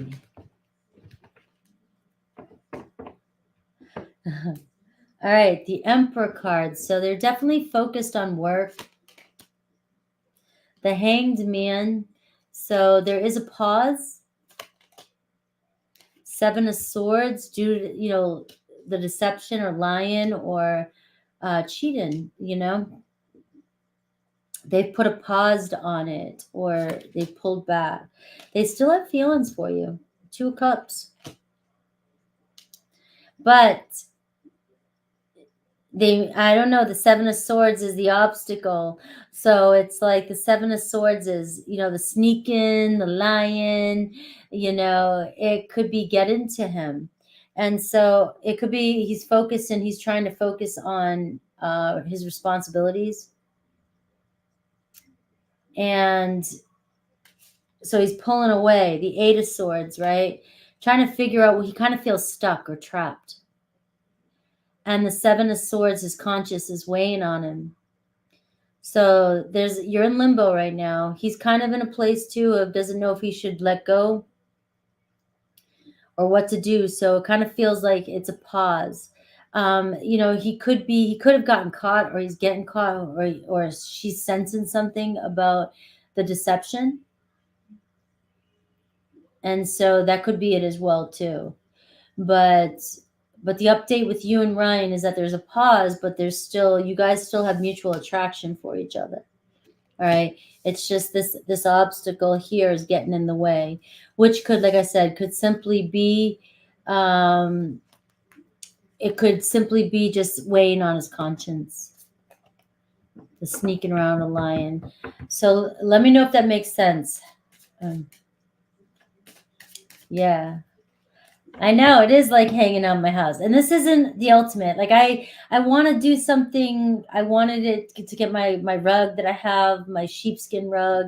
All right. The Emperor cards. So they're definitely focused on work. The Hanged Man. So there is a pause. Seven of Swords due to, the deception or lying or cheating, They've put a pause on it or they pulled back. They still have feelings for you. Two of Cups. But I don't know, the Seven of Swords is the obstacle. So it's like the Seven of Swords is, the sneaking, the lying, it could be getting to him. And so it could be he's focused and he's trying to focus on his responsibilities. And so he's pulling away, the Eight of Swords, right? Trying to figure out, he kind of feels stuck or trapped. And the Seven of Swords, his conscience is weighing on him. So you're in limbo right now. He's kind of in a place too of doesn't know if he should let go or what to do. So it kind of feels like it's a pause. He could have gotten caught, or he's getting caught, or she's sensing something about the deception. And so that could be it as well too. But the update with you and Ryan is that there's a pause, but you guys still have mutual attraction for each other. All right. It's just this obstacle here is getting in the way, which could, like I said, could simply be, it could simply be just weighing on his conscience, the sneaking around a lion. So let me know if that makes sense. Yeah. I know it is like hanging out my house, and this isn't the ultimate. Like I want to do something. I wanted it to get my rug that I have, my sheepskin rug,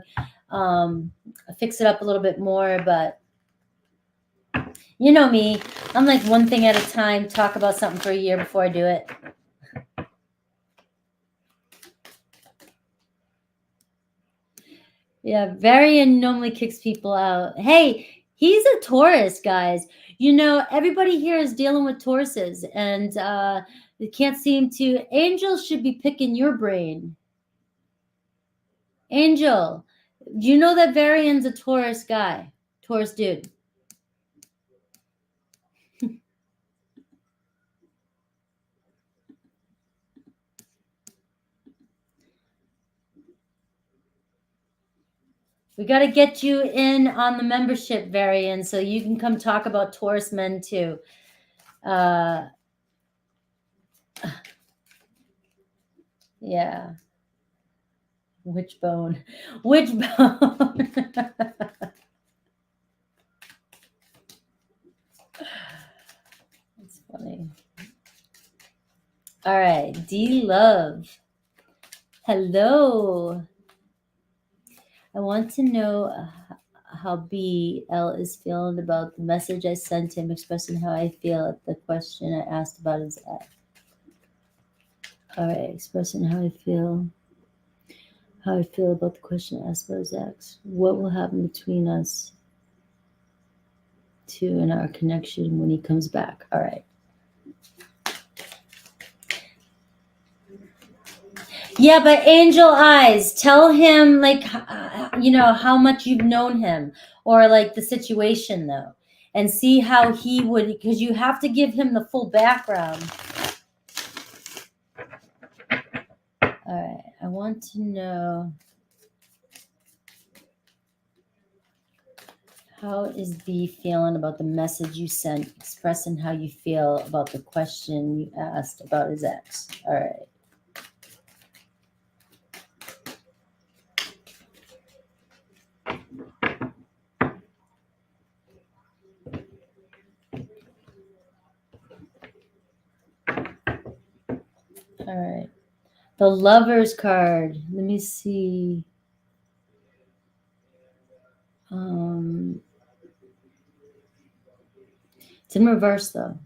fix it up a little bit more. But you know me, I'm like one thing at a time. Talk about something for a year before I do it. Yeah, Varian normally kicks people out. Hey, he's a Taurus, guys. Everybody here is dealing with Tauruses, and they can't seem to. Angels should be picking your brain. Angel, do you know that Varian's a Taurus guy? Taurus dude. We got to get you in on the membership, Varian, so you can come talk about Taurus men too. Yeah. Which bone? Which bone? That's funny. All right. D Love. Hello. I want to know how BL is feeling about the message I sent him expressing how I feel at the question I asked about his ex. All right. Expressing how I feel. How I feel about the question I asked about his ex. What will happen between us? to in our connection when he comes back. All right. Yeah, but angel eyes, tell him like, how much you've known him, or like the situation though, and see how he would, because you have to give him the full background. All right, I want to know, how is B feeling about the message you sent, expressing how you feel about the question you asked about his ex. All right. All right. The Lovers card. Let me see. It's in reverse though.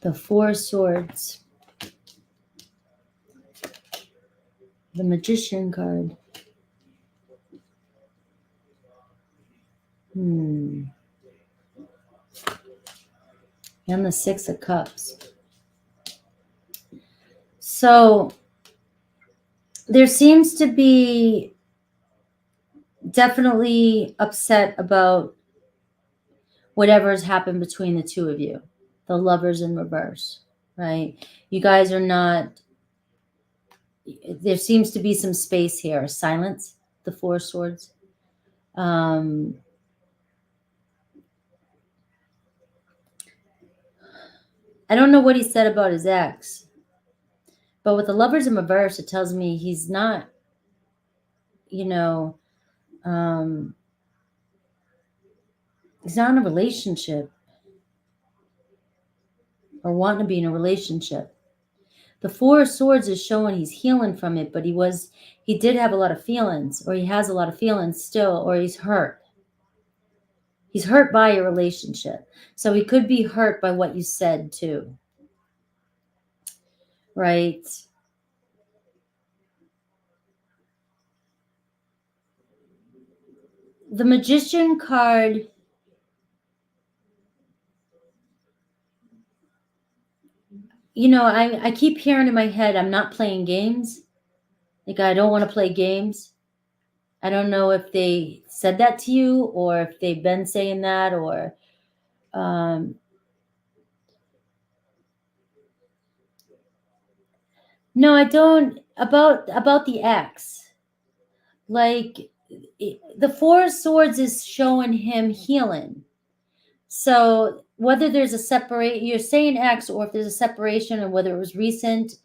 The Four of Swords. The Magician card. And the Six of Cups. So there seems to be definitely upset about whatever has happened between the two of you. The Lovers in reverse, right? You guys are not, there seems to be some space here, silence, the Four of Swords. I don't know what he said about his ex, but with the Lovers in reverse, it tells me he's not, he's not in a relationship or wanting to be in a relationship. The Four of Swords is showing he's healing from it, but he did have a lot of feelings, or he has a lot of feelings still, or he's hurt. He's hurt by a relationship. So he could be hurt by what you said too. Right? The Magician card, I keep hearing in my head, I'm not playing games. Like, I don't want to play games. I don't know if they said that to you, or if they've been saying that, or no, I don't. About the ex. Like, the Four of Swords is showing him healing. So whether there's a separate, you're saying ex, or if there's a separation, or whether it was recent,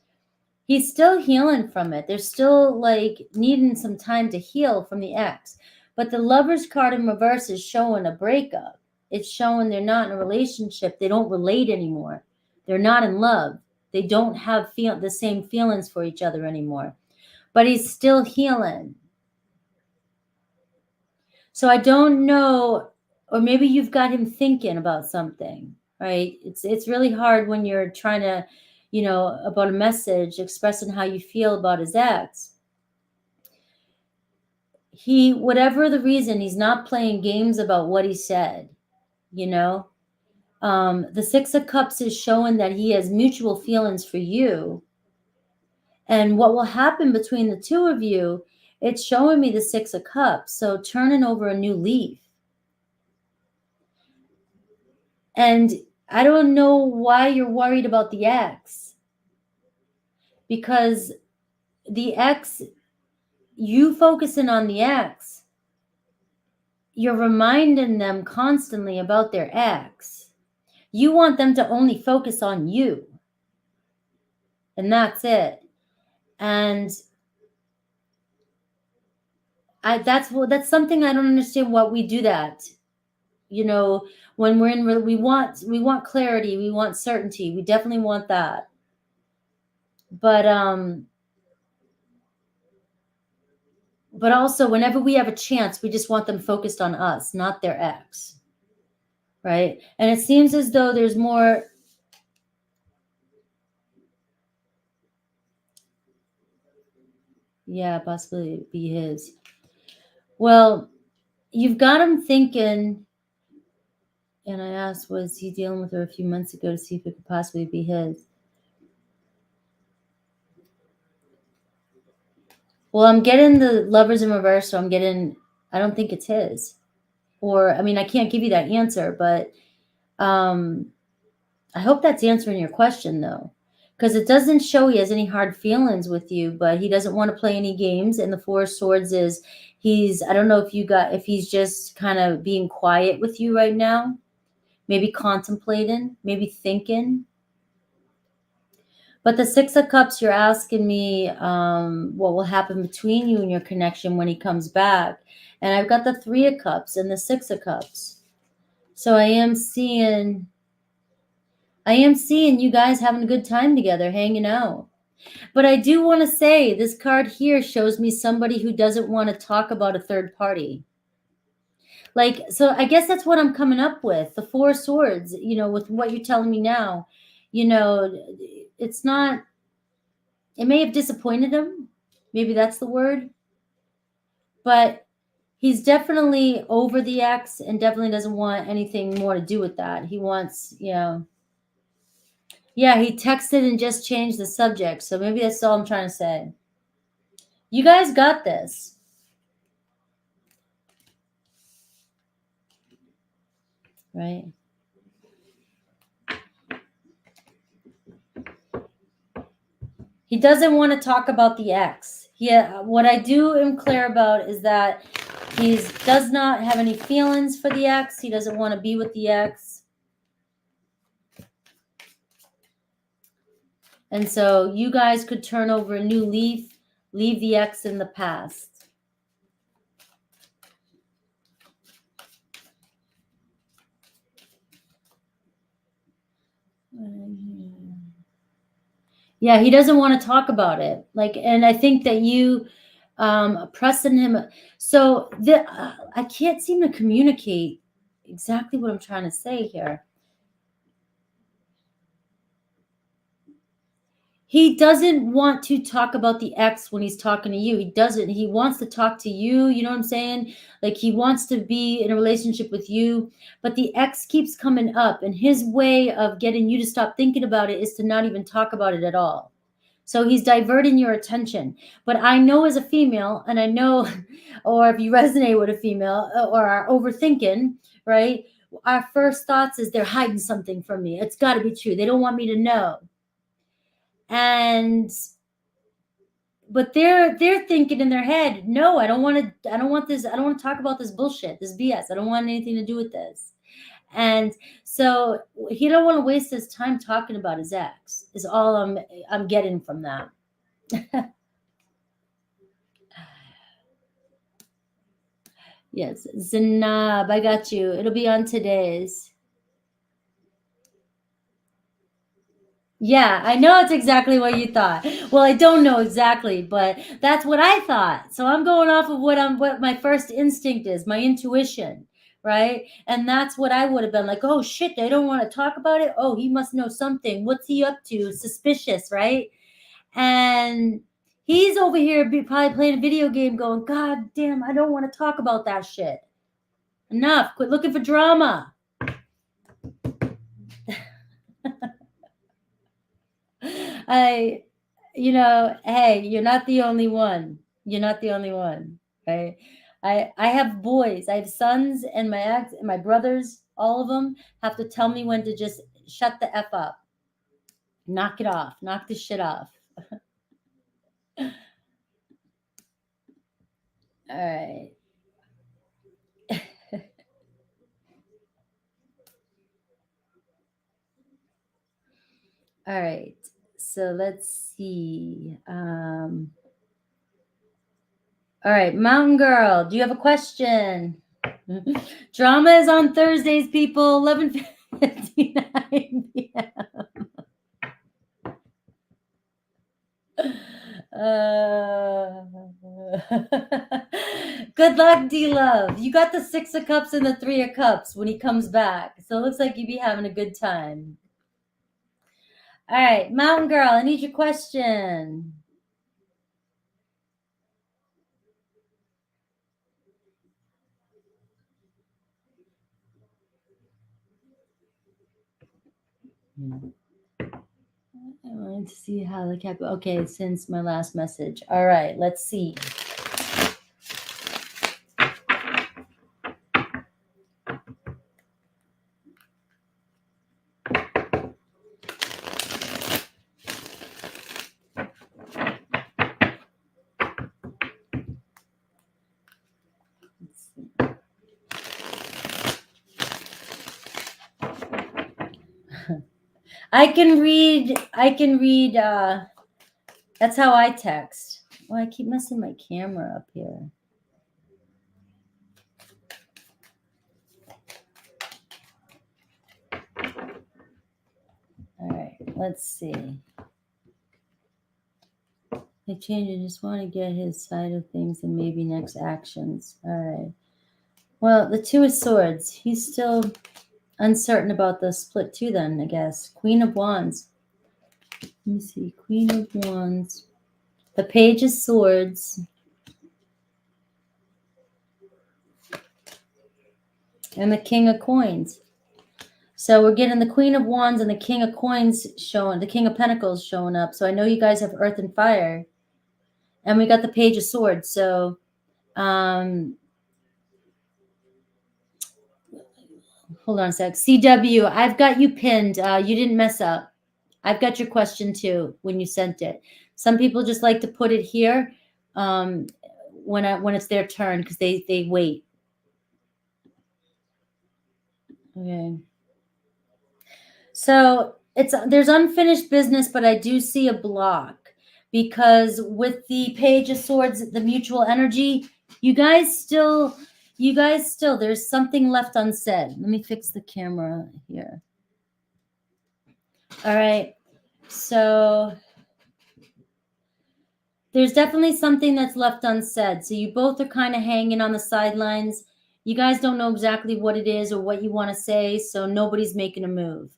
he's still healing from it. They're still like needing some time to heal from the ex. But the Lovers card in reverse is showing a breakup. It's showing they're not in a relationship. They don't relate anymore. They're not in love. They don't have the same feelings for each other anymore. But he's still healing. So I don't know, or maybe you've got him thinking about something, right? It's really hard when you're trying to, about a message, expressing how you feel about his ex. Whatever the reason, he's not playing games about what he said, The Six of Cups is showing that he has mutual feelings for you. And what will happen between the two of you, it's showing me the Six of Cups. So turning over a new leaf. And I don't know why you're worried about the ex. Because the ex, you focusing on the ex, you're reminding them constantly about their ex. You want them to only focus on you. And that's it. And that's something I don't understand why we do that. When we're we want clarity, we want certainty. We definitely want that. But also, whenever we have a chance, we just want them focused on us, not their ex. Right? And it seems as though there's more. Yeah, possibly be his. Well, you've got him thinking, and I asked, was he dealing with her a few months ago to see if it could possibly be his? Well, I'm getting the Lovers in reverse, so I'm getting, I don't think it's his. Or, I mean, I can't give you that answer, but I hope that's answering your question, though. Because it doesn't show he has any hard feelings with you, but he doesn't want to play any games. And the Four of Swords is, I don't know if he's just kind of being quiet with you right now, maybe contemplating, maybe thinking. But the Six of Cups, you're asking me what will happen between you and your connection when he comes back. And I've got the Three of Cups and the Six of Cups. So I am seeing you guys having a good time together, hanging out. But I do want to say this card here shows me somebody who doesn't want to talk about a third party. Like, so I guess that's what I'm coming up with. The Four of Swords, with what you're telling me now, it's not, it may have disappointed him. Maybe that's the word. But he's definitely over the ex and definitely doesn't want anything more to do with that. He wants, yeah, he texted and just changed the subject. So maybe that's all I'm trying to say. You guys got this. Right? He doesn't want to talk about the ex. What I am clear about is that he does not have any feelings for the ex. He doesn't want to be with the ex. And so you guys could turn over a new leaf, leave the ex in the past. Yeah, he doesn't want to talk about it. And I think that you pressing him. So I can't seem to communicate exactly what I'm trying to say here. He doesn't want to talk about the ex when he's talking to you. He doesn't. He wants to talk to you. You know what I'm saying? Like, he wants to be in a relationship with you, but the ex keeps coming up, and his way of getting you to stop thinking about it is to not even talk about it at all. So he's diverting your attention. But I know, as a female, and I know, or if you resonate with a female or are overthinking, right? Our first thoughts is they're hiding something from me. It's got to be true. They don't want me to know. But they're thinking in their head, no, I don't want to talk about this bullshit, this BS. I don't want anything to do with this. And so he don't want to waste his time talking about his ex, is all I'm getting from that. Yes, Zainab, I got you. It'll be on today's. Yeah, I know it's exactly what you thought. Well, I don't know exactly, but that's what I thought. So I'm going off of what my first instinct is, my intuition, right? And that's what I would have been like, oh shit, they don't want to talk about it. Oh, he must know something. What's he up to? Suspicious, right? And he's over here probably playing a video game going, God damn, I don't want to talk about that shit. Enough. Quit looking for drama. Hey, you're not the only one. You're not the only one, right? I have boys. I have sons, and my brothers, all of them have to tell me when to just shut the F up. Knock it off. Knock this shit off. All right. All right. So let's see. All right, Mountain Girl, do you have a question? Drama is on Thursdays, people, 11:59 p.m. Good luck, D-Love. You got the Six of Cups and the Three of Cups when he comes back. So it looks like you'd be having a good time. All right, Mountain Girl, I need your question. I wanted to see how the cap. Okay, since my last message. All right, let's see. Let's see. I can read. That's how I text. Well, I keep messing my camera up here. All right, let's see. I change. I just want to get his side of things and maybe next actions. All right. Well, the Two of Swords. He's still uncertain about the split too, then, I guess. Queen of Wands. Let me see. Queen of Wands. The Page of Swords. And the King of Coins. So we're getting the Queen of Wands and the King of Coins showing, the King of Pentacles showing up. So I know you guys have Earth and Fire. And we got the Page of Swords. So, hold on a sec. CW, I've got you pinned. You didn't mess up. I've got your question too when you sent it. Some people just like to put it here when it's their turn because they wait. Okay. So there's unfinished business, but I do see a block because with the Page of Swords, the mutual energy, you guys still, there's something left unsaid. Let me fix the camera here. All right. So there's definitely something that's left unsaid. So you both are kind of hanging on the sidelines. You guys don't know exactly what it is or what you want to say. So nobody's making a move.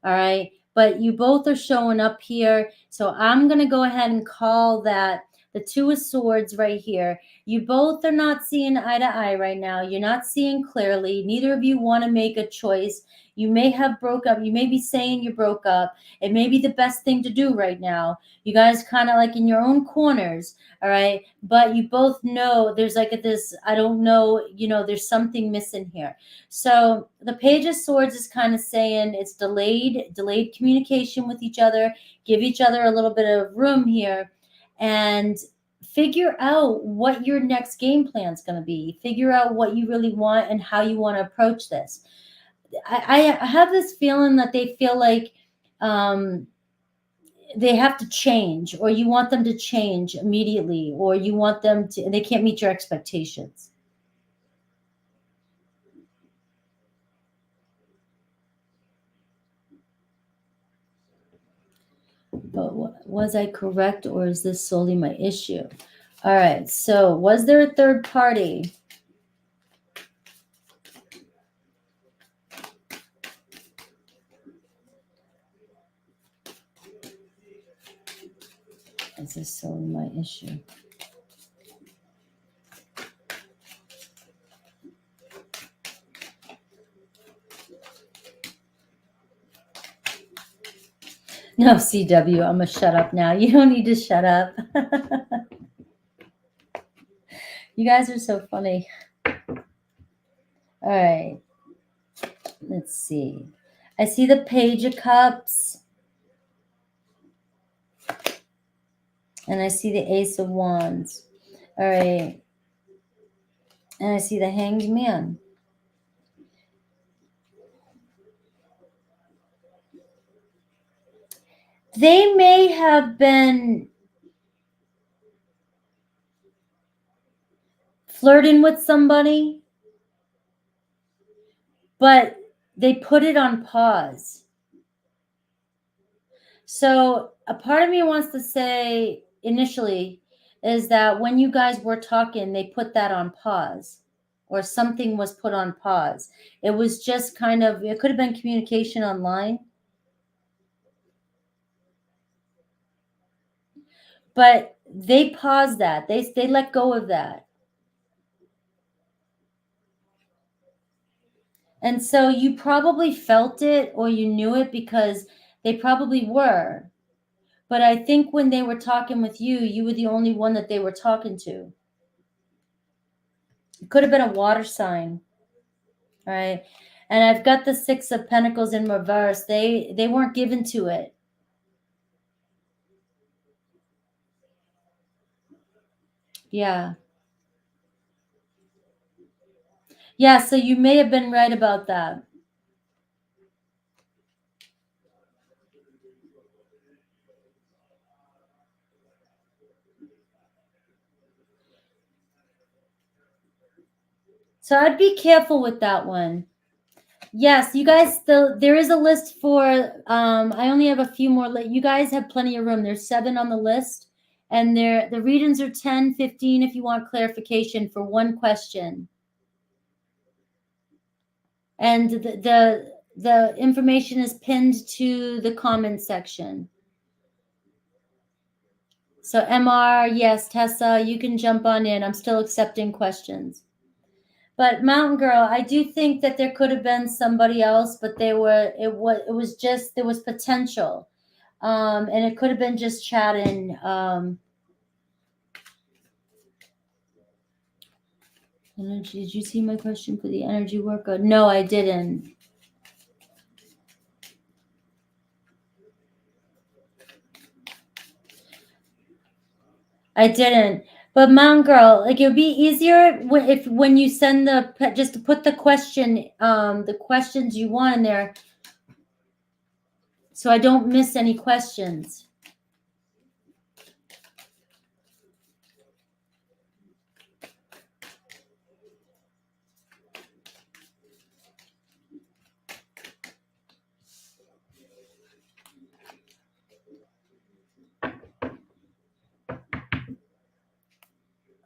All right. But you both are showing up here. So I'm going to go ahead and call that the Two of Swords right here. You both are not seeing eye to eye right now. You're not seeing clearly. Neither of you want to make a choice. You may have broke up. You may be saying you broke up. It may be the best thing to do right now. You guys kind of like in your own corners. All right. But you both know there's like this, I don't know, there's something missing here. So the Page of Swords is kind of saying it's delayed communication with each other. Give each other a little bit of room here and figure out what your next game plan is going to be. Figure out what you really want and how you want to approach this. I have this feeling that they feel like they have to change, or you want them to change immediately, or you want them to, they can't meet your expectations. But was I correct, or is this solely my issue? All right. So was there a third party? Is this solely my issue? No, CW, I'm going to shut up now. You don't need to shut up. You guys are so funny. All right. Let's see. I see the Page of Cups. And I see the Ace of Wands. All right. And I see the Hanged Man. They may have been flirting with somebody, but they put it on pause. So a part of me wants to say initially is that when you guys were talking, they put that on pause, or something was put on pause. It was just kind of, it could have been communication online. But they paused that. They let go of that. And so you probably felt it or you knew it because They probably were. But I think when they were talking with you, you were the only one that they were talking to. It could have been a water sign. All right. And I've got the Six of Pentacles in reverse. They weren't given to it. Yeah. Yeah, so you may have been right about that. So I'd be careful with that one. Yes, you guys still, there is a list for, I only have a few more. You guys have plenty of room. There's 7 on the list, and the readings are 10, 15 if you want clarification for one question. And the information is pinned to the comment section. So MR, yes, Tessa, you can jump on in. I'm still accepting questions. But Mountain Girl, I do think that there could have been somebody else, but there was potential. And it could have been just chatting. Energy, did you see my question for the energy worker? No, I didn't. I didn't. But Mountain Girl, like it would be easier if when you send just to put the question, the questions you want in there, so I don't miss any questions.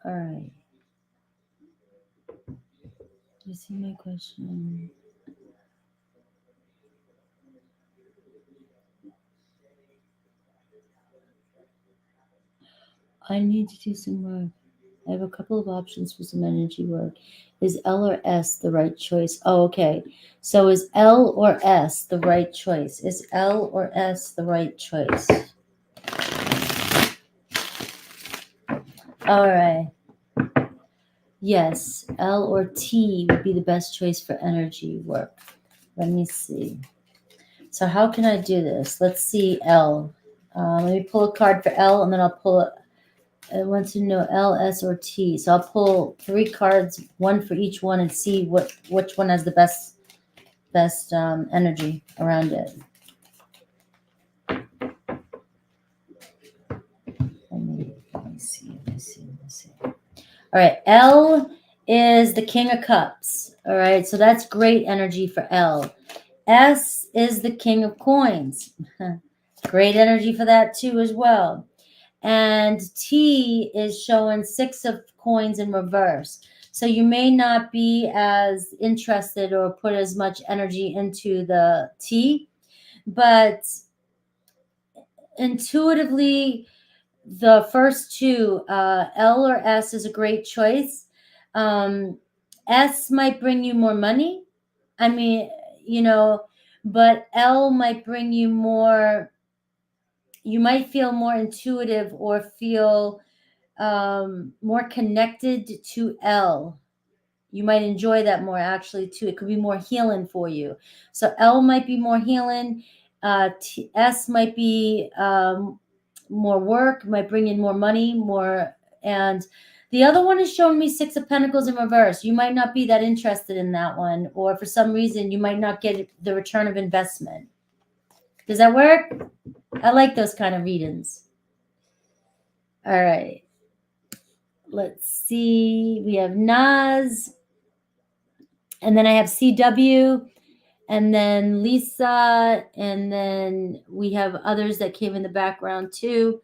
All right. You see my question? I need to do some work. I have a couple of options for some energy work. Is L or S the right choice? Oh, okay. So is L or S the right choice? Is L or S the right choice? All right. Yes, L or T would be the best choice for energy work. Let me see. So how can I do this? Let's see L. Let me pull a card for L, and then I'll pull it. I want to know L, S, or T. So I'll pull 3 cards, one for each one, and see which one has the best energy around it. Let me see. All right, L is the King of Cups. All right, so that's great energy for L. S is the King of Coins. Great energy for that too as well. And T is showing 6 of coins in reverse. So you may not be as interested or put as much energy into the T, but intuitively, the first 2, L or S, is a great choice. S might bring you more money. I mean, but L might bring you more. You might feel more intuitive or feel more connected to L. You might enjoy that more actually too. It could be more healing for you. So L might be more healing. S might be more work, might bring in more money, more. And the other one is showing me 6 of Pentacles in reverse. You might not be that interested in that one, or for some reason you might not get the return of investment. Does that work? I like those kind of readings. All right. Let's see. We have Nas. And then I have CW. And then Lisa. And then we have others that came in the background too.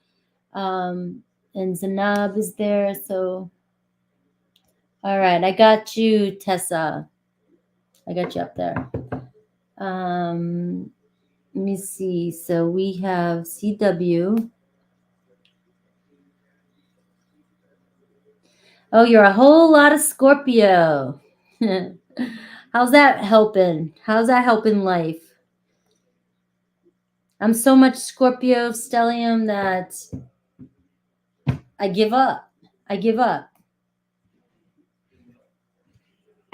And Zanab is there. So, all right. I got you, Tessa. I got you up there. Let me see. So we have CW. Oh, you're a whole lot of Scorpio. How's that helping? How's that helping life? I'm so much Scorpio stellium that I give up. I give up.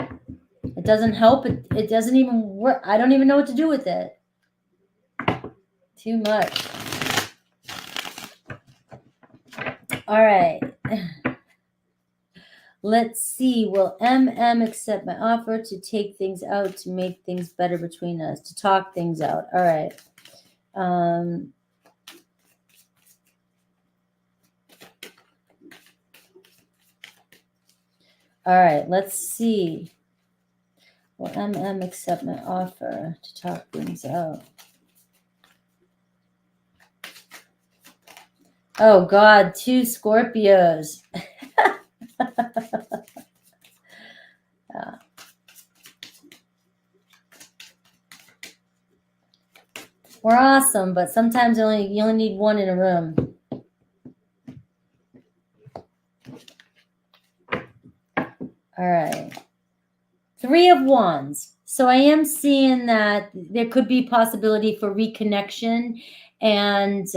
It doesn't help. It doesn't even work. I don't even know what to do with it. Too much. All right. Let's see. Will MM accept my offer to take things out, to make things better between us, to talk things out? All right. All right. Let's see. Will MM accept my offer to talk things out? Oh, God. 2 Scorpios. Yeah. We're awesome, but sometimes you only need one in a room. All right. 3 of Wands. So I am seeing that there could be possibility for reconnection and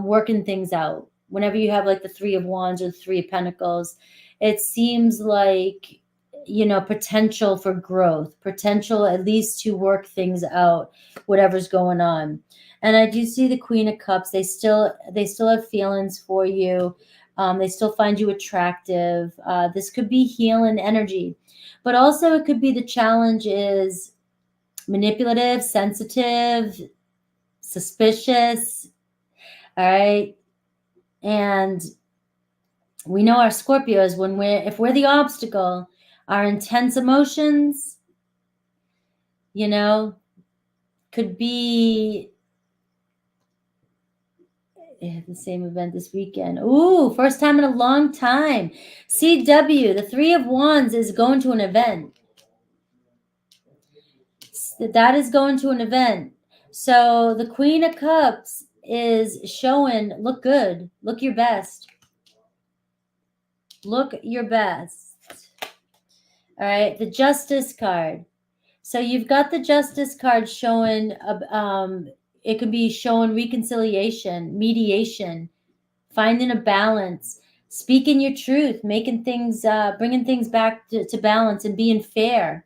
working things out. Whenever you have like the 3 of Wands or the 3 of Pentacles, it seems like, you know, potential for growth, potential at least to work things out, whatever's going on. And I do see the Queen of Cups. They still have feelings for you. They still find you attractive. This could be healing energy, but also it could be the challenge is manipulative, sensitive, suspicious. All right. And we know our Scorpios, if we're the obstacle, our intense emotions, you know, could be the same event this weekend. Ooh, first time in a long time. CW, the 3 of Wands is going to an event. That is going to an event. So the Queen of Cups is showing, look good. Look your best. Look your best. All right, the Justice card. So you've got the Justice card showing, it could be showing reconciliation, mediation, finding a balance, speaking your truth, making things, bringing things back to balance and being fair.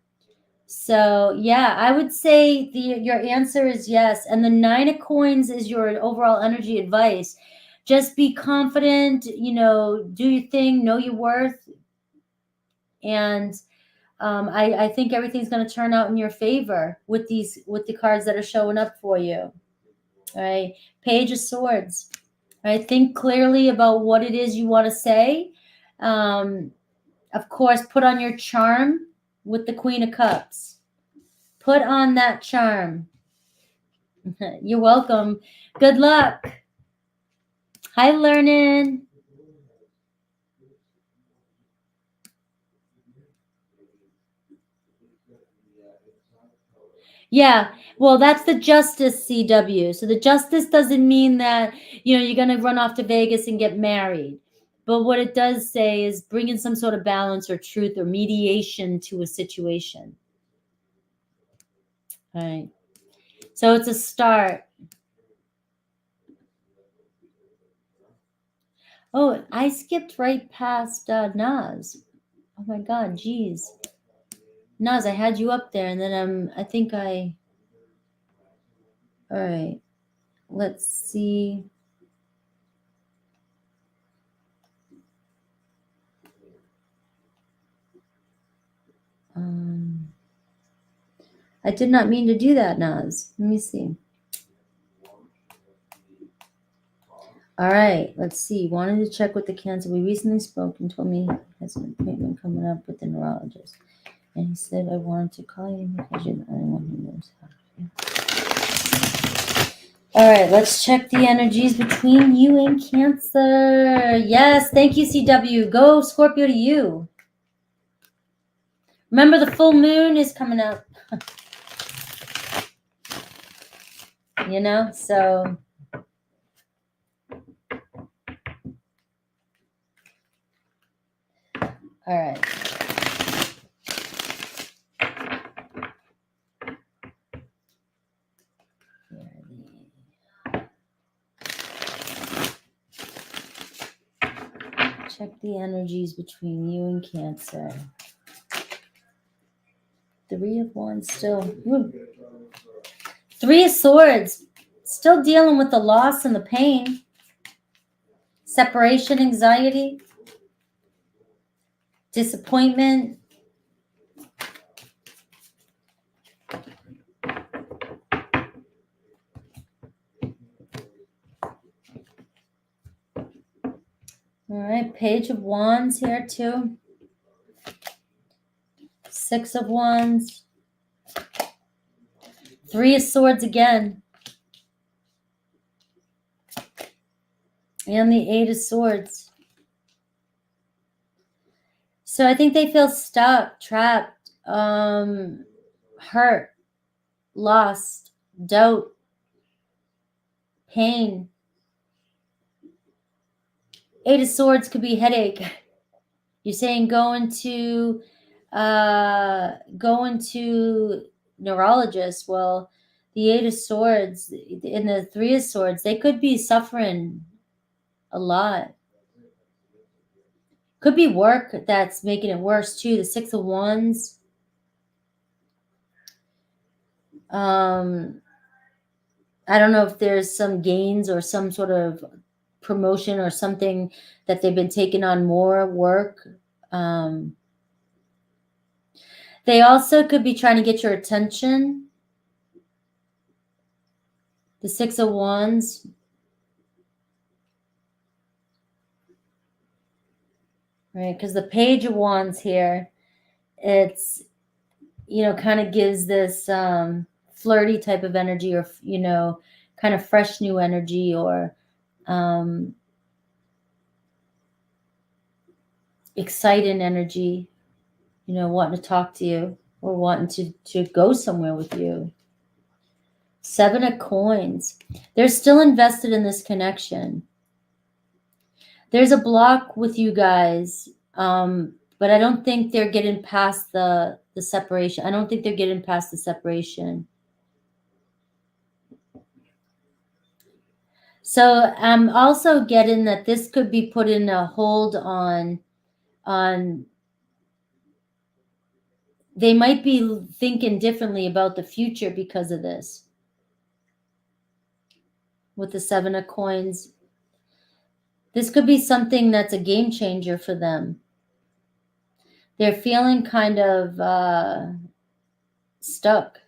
So yeah, I would say your answer is yes. And the 9 of Coins is your overall energy advice. Just be confident, you know, do your thing, know your worth. And I think everything's going to turn out in your favor with the cards that are showing up for you. All right. Page of Swords. All right. Think clearly about what it is you want to say. Of course, put on your charm with the Queen of Cups. Put on that charm. You're welcome. Good luck. Hi, Learning. Yeah, well, that's the Justice, CW. So the Justice doesn't mean that, you know, you're going to run off to Vegas and get married. But what it does say is bringing some sort of balance or truth or mediation to a situation. All right. So it's a start. Oh, I skipped right past Naz. Oh my God, geez. Naz, I had you up there, and then all right. Let's see. I did not mean to do that, Naz. Let me see. All right, let's see. Wanted to check with the Cancer. We recently spoke and told me he has an appointment coming up with the neurologist. And he said, I wanted to call you because you're the only one who knows how. All right, let's check the energies between you and Cancer. Yes, thank you, CW. Go Scorpio to you. Remember, the full moon is coming up. You know, so... All right. Check the energies between you and Cancer. 3 of Wands still. Ooh. 3 of Swords. Still dealing with the loss and the pain. Separation anxiety. Disappointment. All right, Page of Wands here too. 6 of Wands. 3 of Swords again. And the 8 of Swords. So I think they feel stuck, trapped, hurt, lost, doubt, pain. 8 of Swords could be headache. You're saying go into neurologist. Well, the 8 of Swords and the 3 of Swords, they could be suffering a lot. Could be work that's making it worse too. The 6 of Wands. I don't know if there's some gains or some sort of promotion or something that they've been taking on more work. They also could be trying to get your attention. The 6 of Wands. Right, because the Page of Wands here, it's, kind of gives this flirty type of energy, or, kind of fresh new energy, or exciting energy, wanting to talk to you or wanting to go somewhere with you. 7 of Coins. They're still invested in this connection. There's a block with you guys, but I don't think they're getting past the separation. I don't think they're getting past the separation. So I'm also getting that this could be putting a hold on they might be thinking differently about the future because of this. With the 7 of Coins. This could be something that's a game changer for them. They're feeling kind of stuck.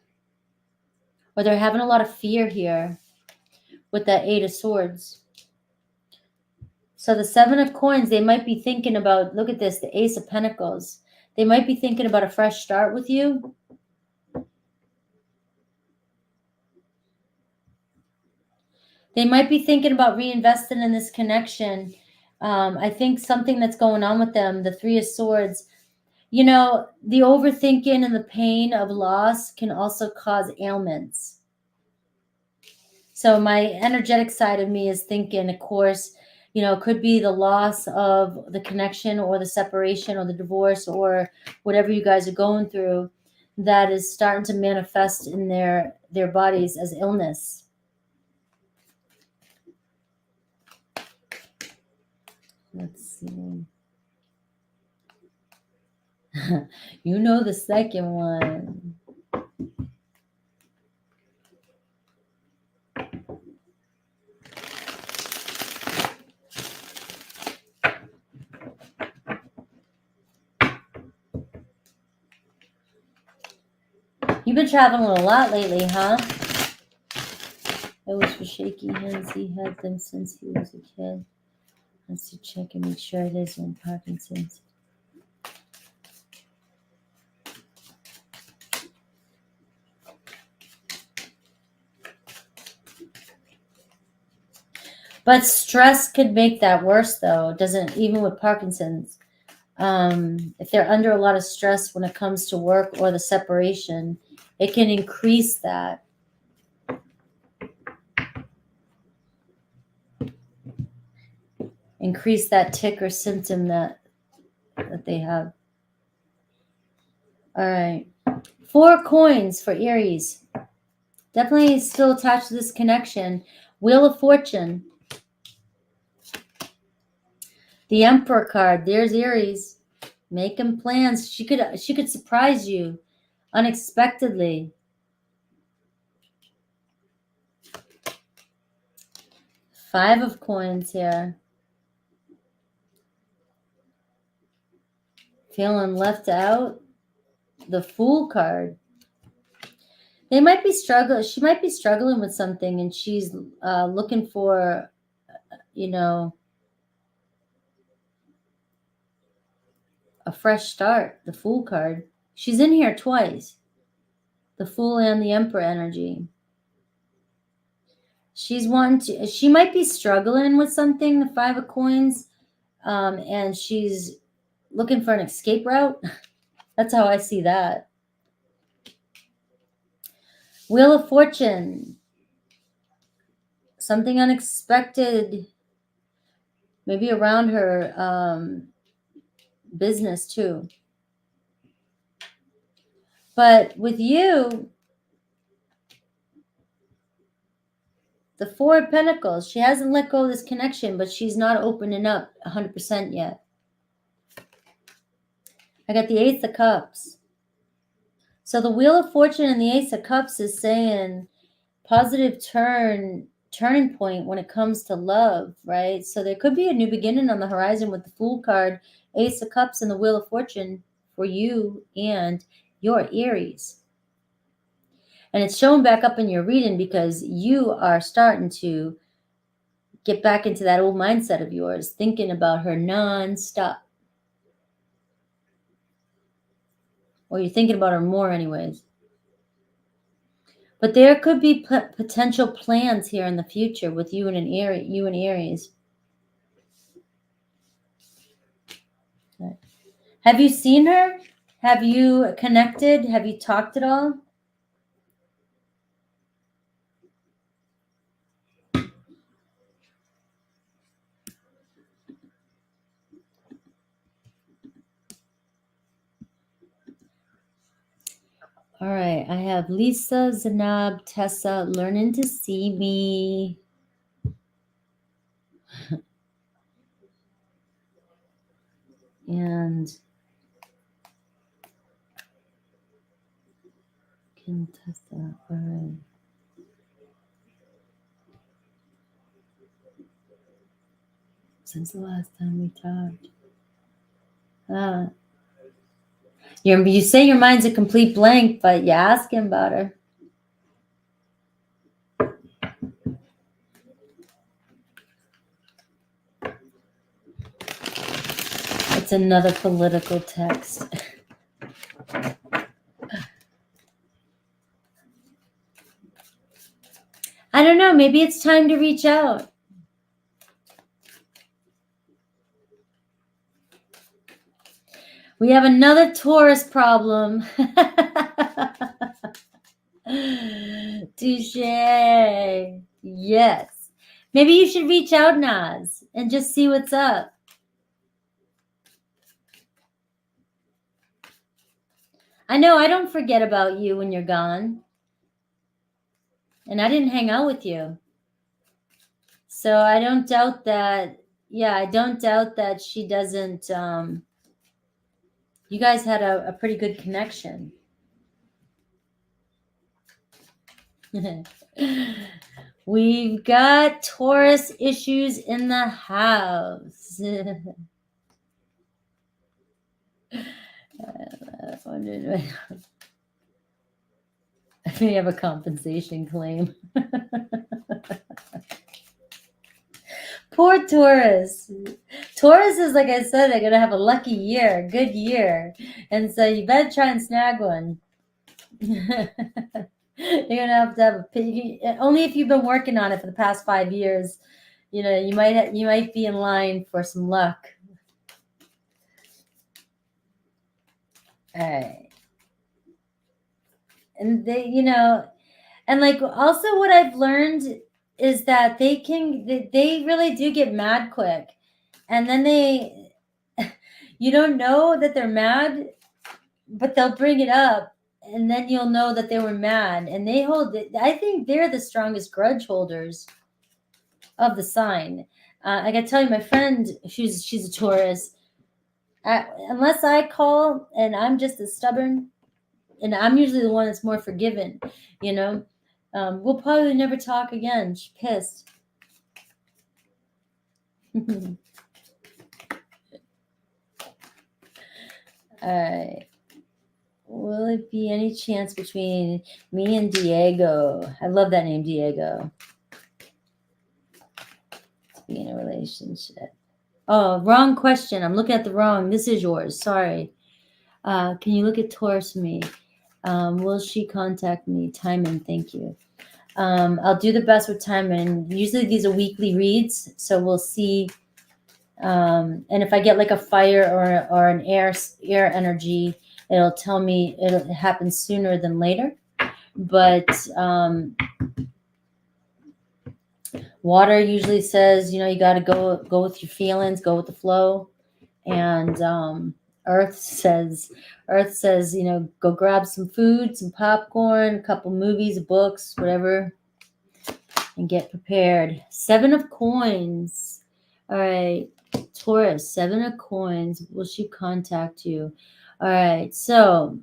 Or they're having a lot of fear here with that 8 of Swords. So the 7 of Coins, they might be thinking about, look at this, the Ace of Pentacles. They might be thinking about a fresh start with you. They might be thinking about reinvesting in this connection. I think something that's going on with them, the 3 of Swords, the overthinking and the pain of loss can also cause ailments. So my energetic side of me is thinking, of course, it could be the loss of the connection or the separation or the divorce or whatever you guys are going through that is starting to manifest in their bodies as illness. Let's see. The second one. You've been traveling a lot lately, huh? It was for shaky hands. He had them since he was a kid. Let's check and make sure it isn't Parkinson's. But stress could make that worse, though. It doesn't, even with Parkinson's. If they're under a lot of stress when it comes to work or the separation, it can increase that. Increase that tic or symptom that they have. All right. 4 of Coins for Aries. Definitely still attached to this connection. Wheel of Fortune. The Emperor card. There's Aries. Making plans. She could surprise you unexpectedly. Five of Coins here. Feeling left out. The Fool card. They might be struggling. She might be struggling with something, and she's looking for, you know, a fresh start. The Fool card. She's in here twice. The Fool and the Emperor energy. She's wanting to. She might be struggling with something. The Five of Coins, and she's looking for an escape route. That's how I see that. Wheel of Fortune. Something unexpected. Maybe around her business too. But with you, the Four of Pentacles, she hasn't let go of this connection, but she's not opening up 100% yet. I got the Ace of Cups. So the Wheel of Fortune and the Ace of Cups is saying positive turning point when it comes to love, right? So there could be a new beginning on the horizon with the Fool card, Ace of Cups, and the Wheel of Fortune for you and your Aries. And it's showing back up in your reading because you are starting to get back into that old mindset of yours, thinking about her nonstop. Or you're thinking about her more anyways. But there could be potential plans here in the future with you and Aries. Okay. Have you seen her? Have you connected? Have you talked at all? All right, I have Lisa, Zanab, Tessa, learning to see me. And Kim, Tessa, all right. Since the last time we talked. You say your mind's a complete blank, but you ask him about her. It's another political text. I don't know. Maybe it's time to reach out. We have another Taurus problem. Touche. Yes. Maybe you should reach out, Naz, and just see what's up. I know I don't forget about you when you're gone. And I didn't hang out with you. So I don't doubt that. Yeah, I don't doubt that she doesn't. You guys had a pretty good connection. We've got Taurus issues in the house. I may have a compensation claim. Poor Taurus. Taurus is, like I said, they're going to have a lucky year, a good year. And so you better try and snag one. You're going to have only if you've been working on it for the past 5 years, you know, you might be in line for some luck. All right. And they, you know, and like also what I've learned is that they really do get mad quick. And then you don't know that they're mad, but they'll bring it up. And then you'll know that they were mad. And I think they're the strongest grudge holders of the sign. I gotta tell you, my friend, she's a Taurus. Unless I call and I'm just as stubborn, and I'm usually the one that's more forgiven, you know, we'll probably never talk again. She's pissed. All right. Will it be any chance between me and Diego? I love that name, Diego. To be in a relationship. Oh, wrong question. I'm looking at the wrong. This is yours. Sorry. Can you look at Taurus for me? Will she contact me? Timon, thank you. I'll do the best with Timon. Usually these are weekly reads, so we'll see. And if I get like a fire or an air energy, it'll tell me it'll happen sooner than later. But water usually says, you got to go with your feelings, go with the flow. And earth says, go grab some food, some popcorn, a couple movies, books, whatever, and get prepared. 7 of coins. All right, Taurus, 7 of coins. Will she contact you? All right, so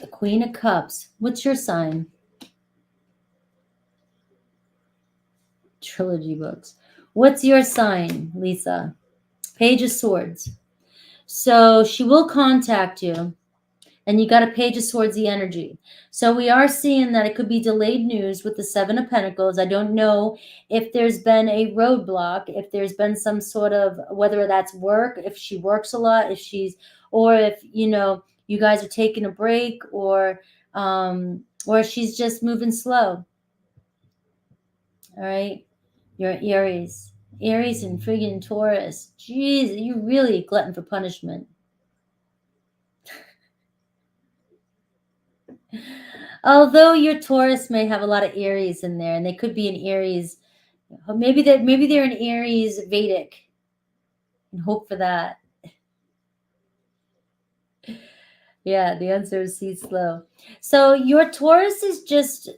the Queen of Cups. What's your sign? Trilogy books. What's your sign, Lisa? Page of Swords. So she will contact you. And you got a Page of Swords, the energy. So we are seeing that it could be delayed news with the 7 of Pentacles. I don't know if there's been a roadblock, if there's been some sort of, whether that's work, if she works a lot, or if, you guys are taking a break, or she's just moving slow. All right. You're Aries. Aries and friggin' Taurus. Jeez, you really glutton for punishment. Although your Taurus may have a lot of Aries in there, and they could be an Aries, maybe they're an Aries Vedic, and hope for that. Yeah, the answer is see slow. So your Taurus is just,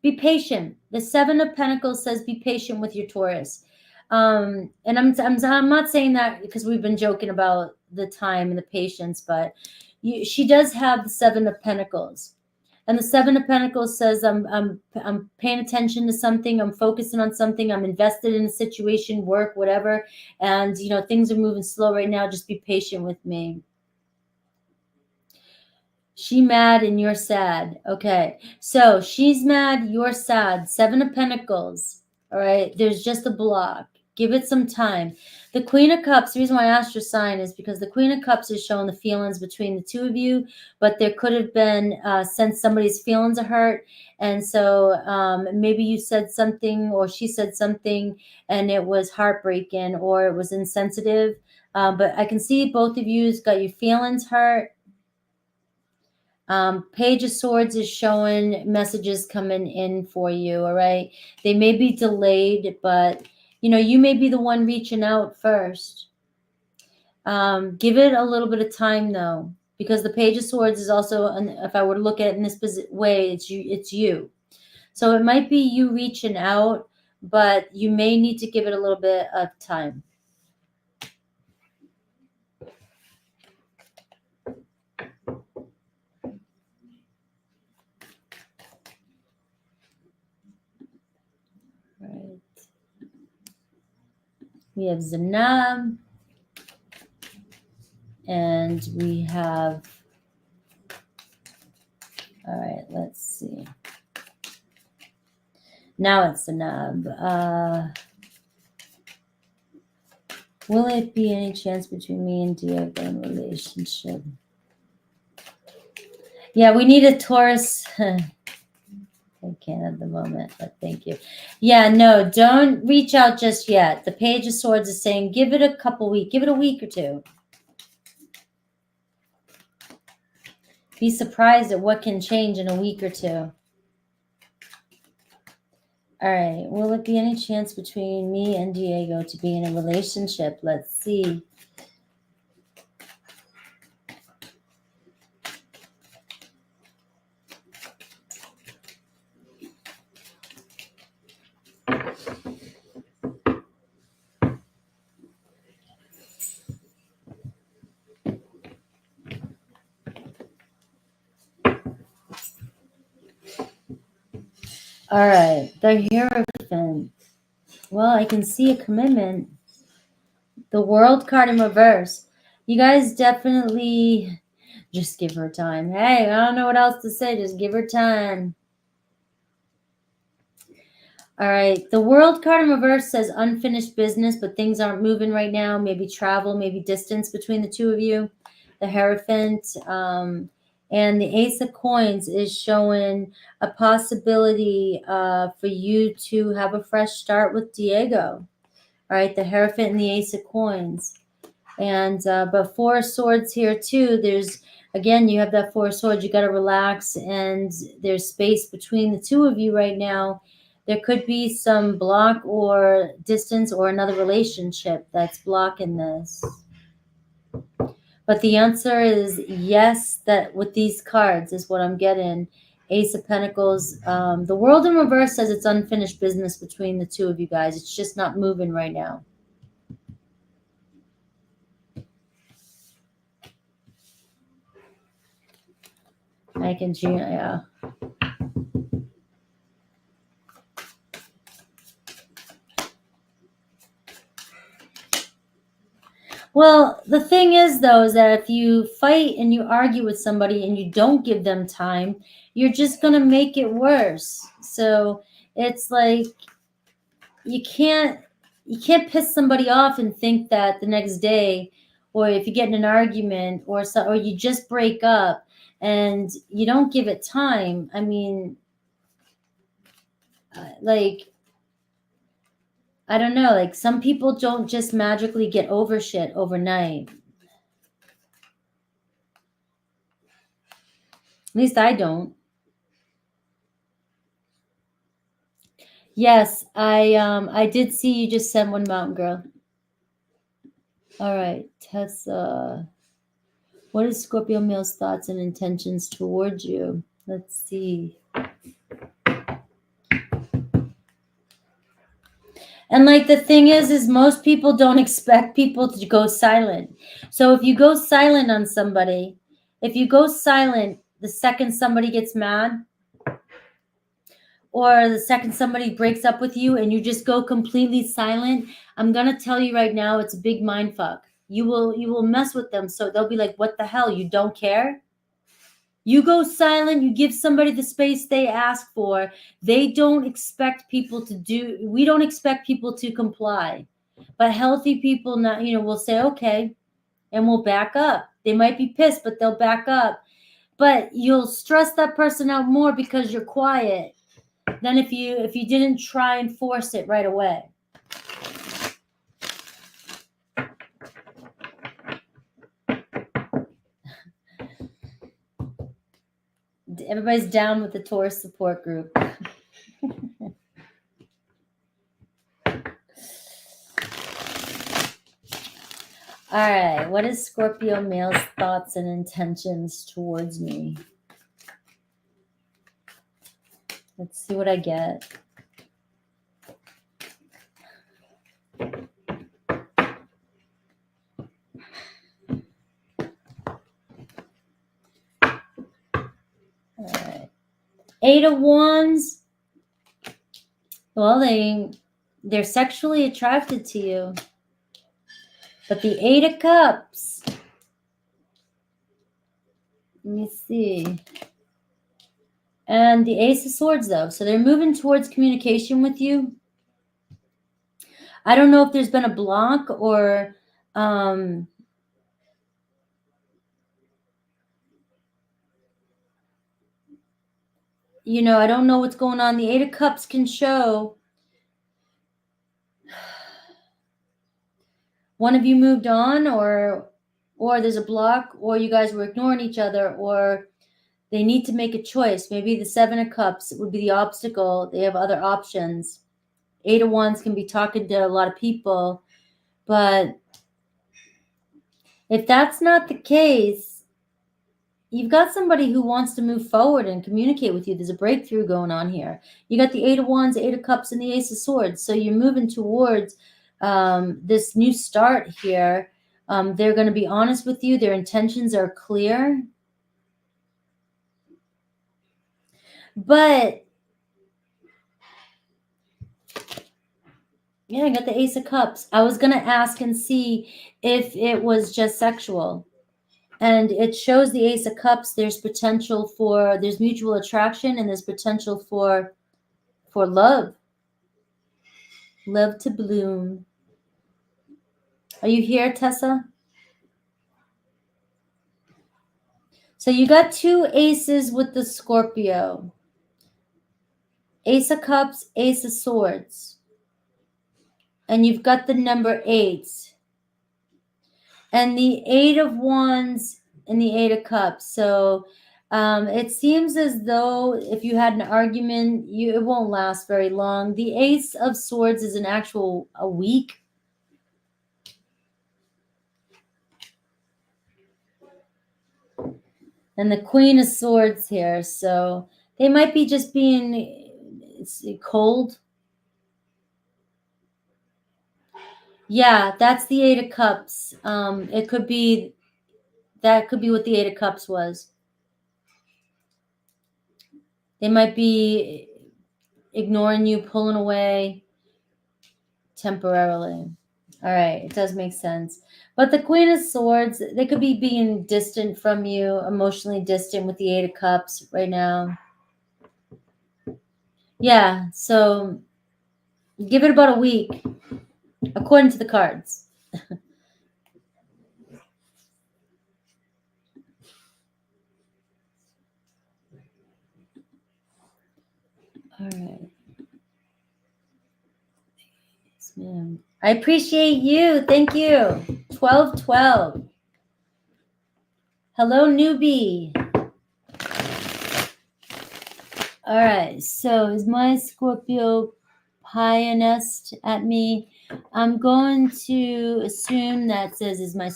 be patient. The 7 of Pentacles says be patient with your Taurus. And I'm not saying that because we've been joking about the time and the patience, but she does have the 7 of Pentacles. And the 7 of Pentacles says, I'm paying attention to something. I'm focusing on something. I'm invested in a situation, work, whatever. And, things are moving slow right now. Just be patient with me. She mad and you're sad. Okay. So she's mad, you're sad. 7 of Pentacles. All right. There's just a block. Give it some time. The Queen of Cups, the reason why I asked your sign is because the Queen of Cups is showing the feelings between the two of you, but there could have been, since somebody's feelings are hurt. And so maybe you said something or she said something and it was heartbreaking or it was insensitive. But I can see both of you's got your feelings hurt. Page of Swords is showing messages coming in for you. All right. They may be delayed, but you may be the one reaching out first. Give it a little bit of time though, because the Page of Swords is also, if I were to look at it in this way, it's you. So it might be you reaching out, but you may need to give it a little bit of time. Right. We have Zanab. And we have, all right, let's see. Now it's Zanab. Will it be any chance between me and Diego in a relationship? Yeah, we need a Taurus. I can't at the moment, but thank you. Yeah, no, don't reach out just yet. The Page of Swords is saying give it a couple weeks. Give it a week or two. Be surprised at what can change in a week or two. All right. Will it be any chance between me and Diego to be in a relationship? Let's see. All right, the Hierophant. Well, I can see a commitment. The World card in reverse. You guys definitely just give her time. Hey, I don't know what else to say. Just give her time. All right. The World card in reverse says unfinished business, but things aren't moving right now. Maybe travel, maybe distance between the two of you. The Hierophant. And the Ace of Coins is showing a possibility for you to have a fresh start with Diego. All right. The Hierophant and the Ace of Coins. And but Four of Swords here too. There's, again, you have that Four of Swords. You got to relax, and there's space between the two of you right now. There could be some block or distance or another relationship that's blocking this. But the answer is yes, that with these cards is what I'm getting. Ace of Pentacles. The World in reverse says it's unfinished business between the two of you guys. It's just not moving right now. I can, yeah. Well, the thing is, though, is that if you fight and you argue with somebody and you don't give them time, you're just going to make it worse. So it's like you can't piss somebody off and think that the next day, or if you get in an argument or you just break up and you don't give it time. I mean, like, I don't know, like some people don't just magically get over shit overnight. At least I don't. Yes, I did see you just sent one, Mountain Girl. All right, Tessa. What is Scorpio male's thoughts and intentions towards you? Let's see. And like the thing is most people don't expect people to go silent. So if you go silent on somebody, if you go silent the second somebody gets mad, or the second somebody breaks up with you and you just go completely silent, I'm going to tell you right now, it's a big mind fuck. You will mess with them. So they'll be like, what the hell? You don't care? You go silent, you give somebody the space they ask for. They don't expect people to do, we don't expect people to comply. But healthy people, not, will say, okay, and we'll back up. They might be pissed, but they'll back up. But you'll stress that person out more because you're quiet than if you didn't try and force it right away. Everybody's down with the Taurus support group. All right, what is Scorpio male's thoughts and intentions towards me? Let's see what I get. All right. Eight of Wands. Well, they're sexually attracted to you. But the Eight of Cups. Let me see. And the Ace of Swords, though. So they're moving towards communication with you. I don't know if there's been a block or I don't know what's going on. The Eight of Cups can show one of you moved on, or there's a block, or you guys were ignoring each other, or they need to make a choice. Maybe the Seven of Cups would be the obstacle. They have other options. Eight of Wands can be talking to a lot of people. But if that's not the case, you've got somebody who wants to move forward and communicate with you. There's a breakthrough going on here. You got the Eight of Wands, Eight of Cups, and the Ace of Swords. So you're moving towards this new start here. They're going to be honest with you. Their intentions are clear. But Yeah, I got the Ace of Cups. I was going to ask and see if it was just sexual. And it shows the Ace of Cups. There's mutual attraction, and there's potential for love to bloom. Are you here, Tessa? So you got two aces with the Scorpio. Ace of Cups, Ace of Swords. And you've got the number 8. And the 8 of Wands and the 8 of Cups. So it seems as though if you had an argument, it won't last very long. The Ace of Swords is a week. And the Queen of Swords here. So they might be just being cold. Yeah, that's the 8 of Cups. That could be what the 8 of Cups was. They might be ignoring you, pulling away temporarily. All right, it does make sense. But the Queen of Swords, they could be being distant from you, emotionally distant with the 8 of Cups right now. Yeah, so give it about a week, according to the cards. All right. Yes, ma'am. I appreciate you. Thank you. 1212. Hello, newbie. All right. So is my Scorpio pianist at me? I'm going to assume that says, is my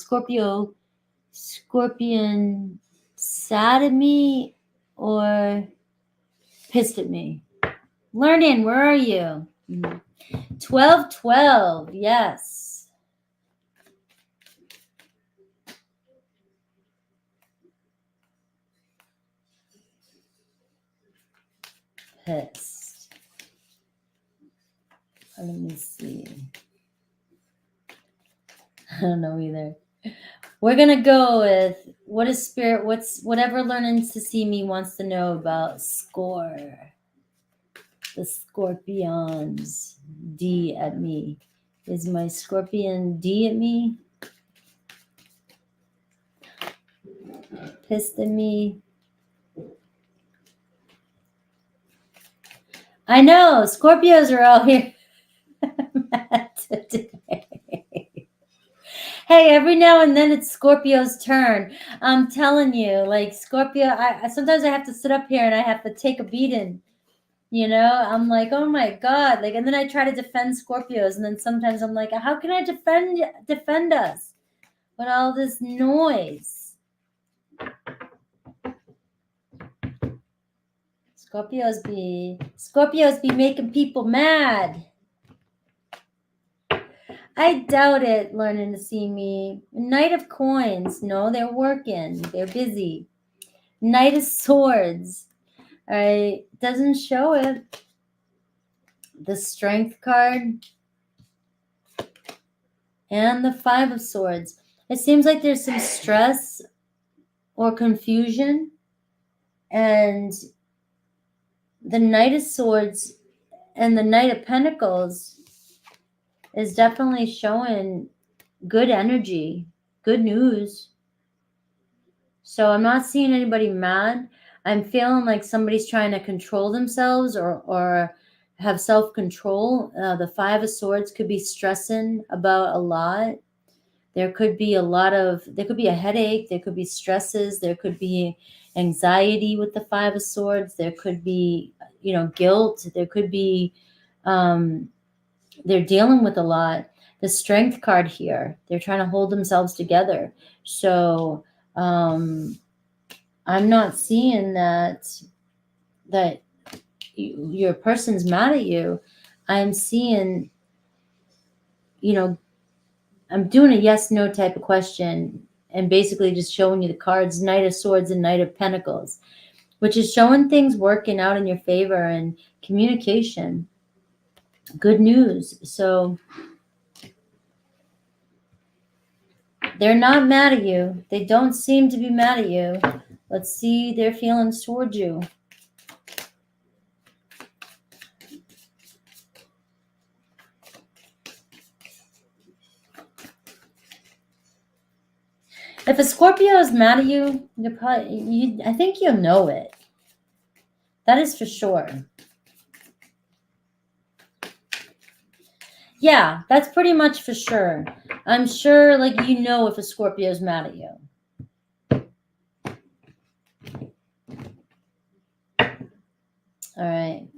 Scorpion sad at me or pissed at me? Learning, where are you? 1212, yes. Pissed. Let me see. I don't know either. We're going to go with what is spirit, whatever learning to see me wants to know about score. The Scorpions. D at me. Is my Scorpion D at me? Pissed at me? I know, Scorpios are all here today. Hey, every now and then it's Scorpio's turn. I'm telling you, like Scorpio, I sometimes I have to sit up here and I have to take a beating. You know, I'm like, oh my God. Like, and then I try to defend Scorpios. And then sometimes I'm like, how can I defend us with all this noise? Scorpios be making people mad. I doubt it, learning to see me. Knight of Coins. No, they're working. They're busy. Knight of Swords. All right. Doesn't show it. The Strength card. And the 5 of Swords. It seems like there's some stress or confusion. And the Knight of Swords and the Knight of Pentacles is definitely showing good energy, good news. So I'm not seeing anybody mad. I'm feeling like somebody's trying to control themselves or have self-control. The 5 of Swords could be stressing about a lot. There could be a headache. There could be stresses. There could be anxiety with the 5 of Swords. There could be, guilt. There could be, they're dealing with a lot. The Strength card here, they're trying to hold themselves together. So I'm not seeing that your person's mad at you. I'm seeing, I'm doing a yes, no type of question and basically just showing you the cards, Knight of Swords and Knight of Pentacles, which is showing things working out in your favor and communication. good news. So they're not mad at you. They don't seem to be mad at you. Let's see their feelings towards you. If a Scorpio is mad at you, you're probably, I think you'll know it. That is for sure. Yeah, that's pretty much for sure. I'm sure, like, you know if a Scorpio is mad at you. All right.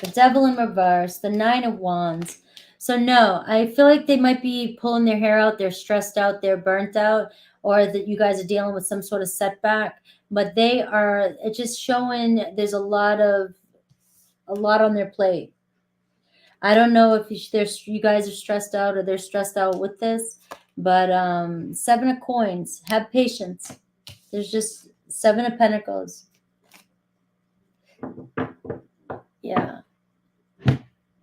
The Devil in reverse, the Nine of Wands. So no, I feel like they might be pulling their hair out. They're stressed out. They're burnt out, or that you guys are dealing with some sort of setback. But they are. It's just showing there's a lot on their plate. I don't know if you guys are stressed out or they're stressed out with this, but Seven of Coins. Have patience. There's just Seven of Pentacles. Yeah.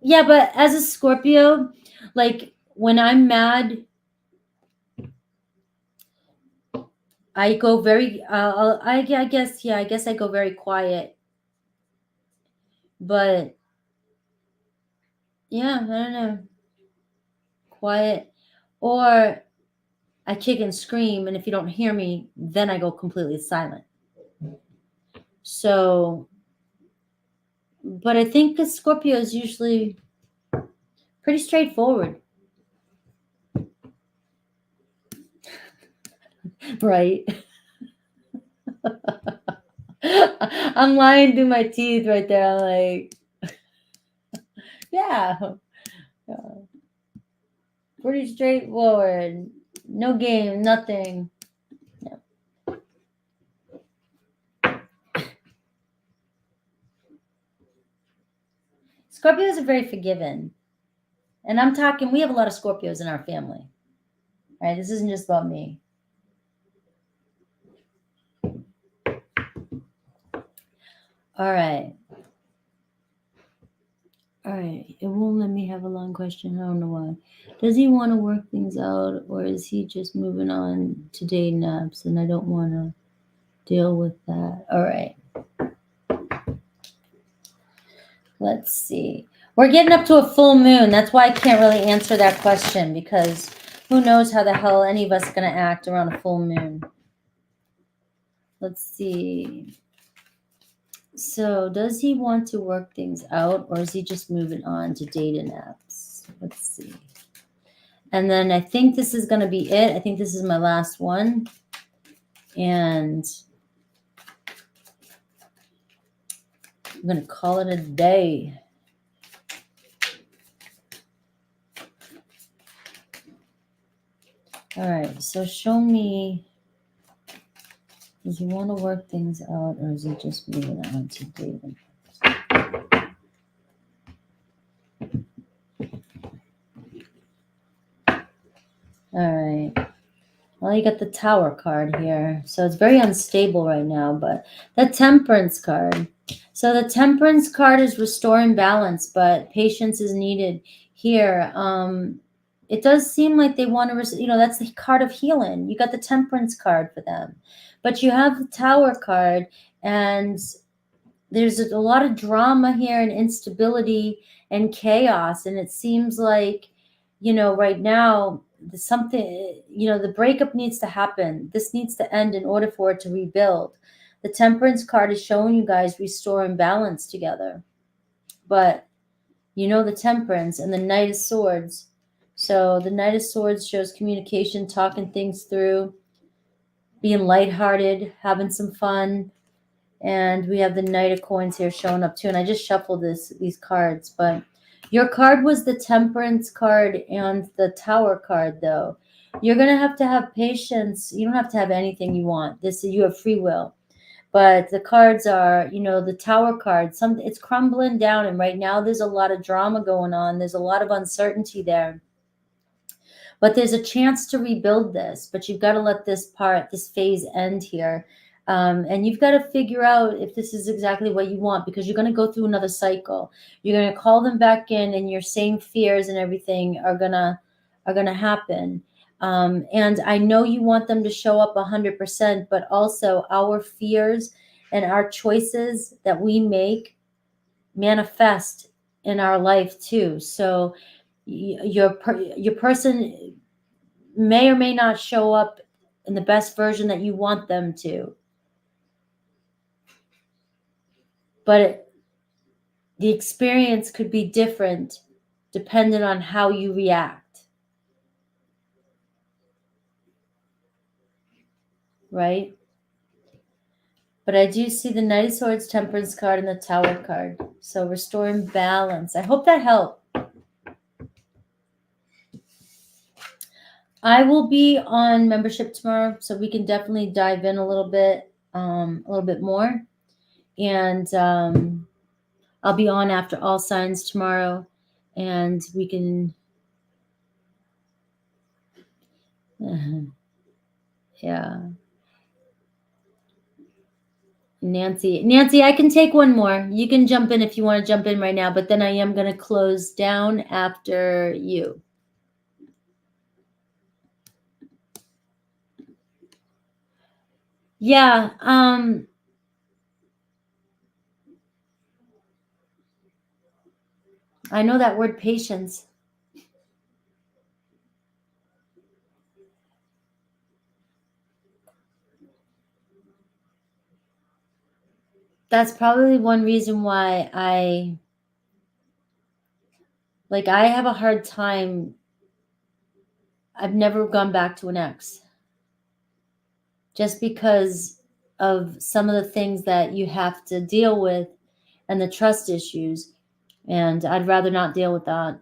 Yeah, but as a Scorpio, like when I'm mad, I go very. I guess I guess I go very quiet. But yeah, I don't know, quiet, or I kick and scream, and if you don't hear me, then I go completely silent. So, but I think the Scorpio is usually pretty straightforward, right? I'm lying through my teeth right there. I'm like, yeah, pretty straightforward. No game, nothing. Yeah. Scorpios are very forgiving. And I'm talking, we have a lot of Scorpios in our family. All right, this isn't just about me. All right. All right. It won't let me have a long question. I don't know why. Does he want to work things out, or is he just moving on to day naps? And I don't want to deal with that. All right. Let's see. We're getting up to a full moon. That's why I can't really answer that question, because who knows how the hell any of us are going to act around a full moon. Let's see. So does he want to work things out, or is he just moving on to data naps? Let's see. And then I think this is going to be it. I think this is my last one. And I'm going to call it a day. All right. So show me, does he want to work things out, or is he just moving on to data naps? All right. Well, you got the Tower card here. So it's very unstable right now, but the Temperance card. So the Temperance card is restoring balance, but patience is needed here. It does seem like they want to, that's the card of healing. You got the Temperance card for them, but you have the Tower card, and there's a lot of drama here and instability and chaos. And it seems like, right now, something, the breakup needs to happen. This needs to end in order for it to rebuild. The Temperance card is showing you guys restore and balance together. But the Temperance and the Knight of Swords. So the Knight of Swords shows communication, talking things through, being lighthearted, having some fun. And we have the Knight of Coins here showing up too. And I just shuffled these cards, but your card was the Temperance card and the Tower card, though. You're going to have patience. You don't have to have anything you want. You have free will. But the cards are, the Tower card, it's crumbling down. And right now there's a lot of drama going on. There's a lot of uncertainty there. But there's a chance to rebuild this. But you've got to let this phase end here. And you've got to figure out if this is exactly what you want, because you're going to go through another cycle. You're going to call them back in, and your same fears and everything are gonna happen. And I know you want them to show up 100%, but also our fears and our choices that we make manifest in our life too. So your person may or may not show up in the best version that you want them to. But the experience could be different depending on how you react. Right? But I do see the Knight of Swords, Temperance card, and the Tower card. So restoring balance. I hope that helped. I will be on membership tomorrow, so we can definitely dive in a little bit more. And I'll be on after All Signs tomorrow, and we can. Yeah. Nancy, I can take one more. You can jump in if you want to jump in right now, but then I am going to close down after you. Yeah. I know that word patience. That's probably one reason why I have a hard time. I've never gone back to an ex. Just because of some of the things that you have to deal with and the trust issues. And I'd rather not deal with that.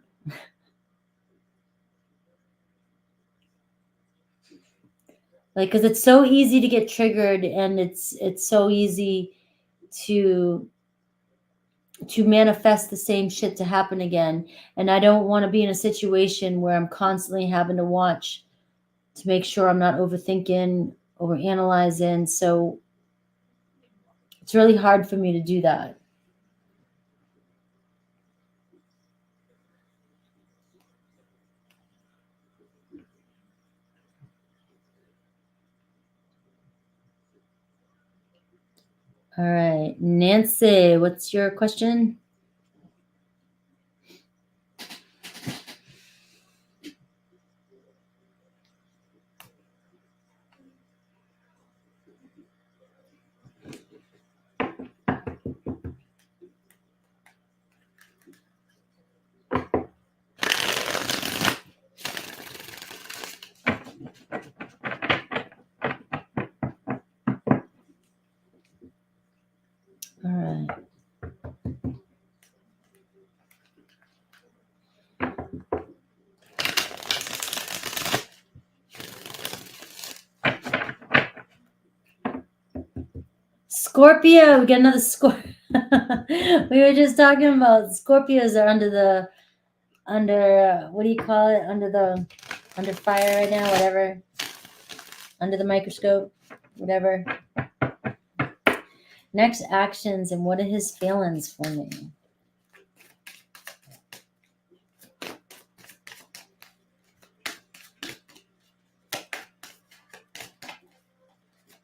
Because it's so easy to get triggered, and it's so easy to manifest the same shit to happen again. And I don't want to be in a situation where I'm constantly having to watch to make sure I'm not overthinking, overanalyzing. So it's really hard for me to do that. All right, Nancy, what's your question? All right. Scorpio, we got another Scorpio. We were just talking about Scorpios are under what do you call it? Under fire right now, whatever. Under the microscope, whatever. Next actions, and what are his feelings for me?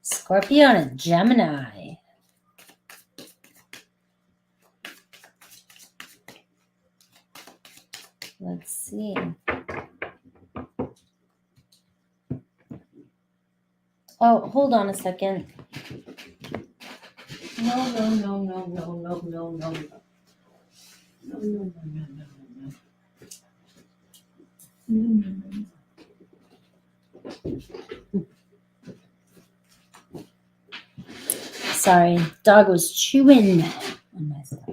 Scorpio and a Gemini. Let's see. Oh, hold on a second. No. Sorry, dog was chewing on my stuff.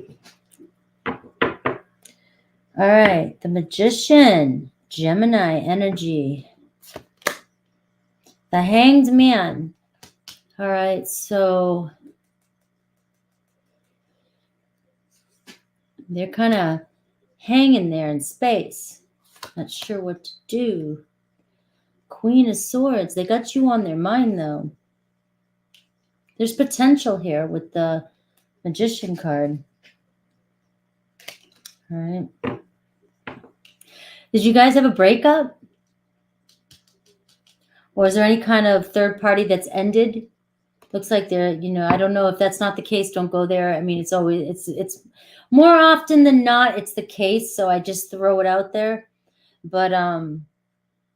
All right, the Magician, Gemini energy. The Hanged Man. All right, so they're kind of hanging there in space. Not sure what to do. Queen of Swords. They got you on their mind, though. There's potential here with the Magician card. All right. Did you guys have a breakup? Or is there any kind of third party that's ended? Looks like they're, I don't know if that's not the case. Don't go there. I mean, it's more often than not, it's the case. So I just throw it out there. But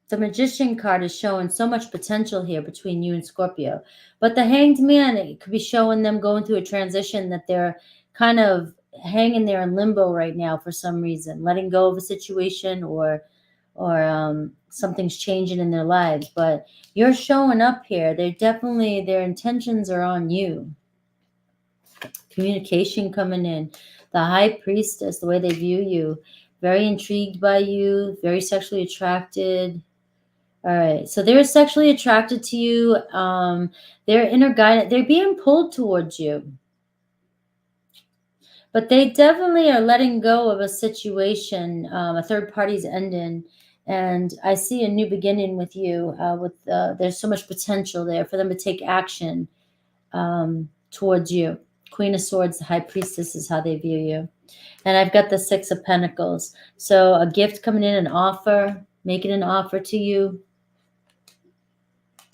the Magician card is showing so much potential here between you and Scorpio. But the Hanged Man, it could be showing them going through a transition that they're kind of hanging there in limbo right now for some reason, letting go of a situation or something's changing in their lives. But you're showing up here. Their intentions are on you. Communication coming in. The High Priestess, the way they view you, very intrigued by you, very sexually attracted. All right, so they're sexually attracted to you. Their inner guidance, they're being pulled towards you. But they definitely are letting go of a situation, a third party's ending. And I see a new beginning with you. There's so much potential there for them to take action towards you. Queen of Swords, the High Priestess is how they view you. And I've got the Six of Pentacles. So a gift coming in, an offer, making an offer to you.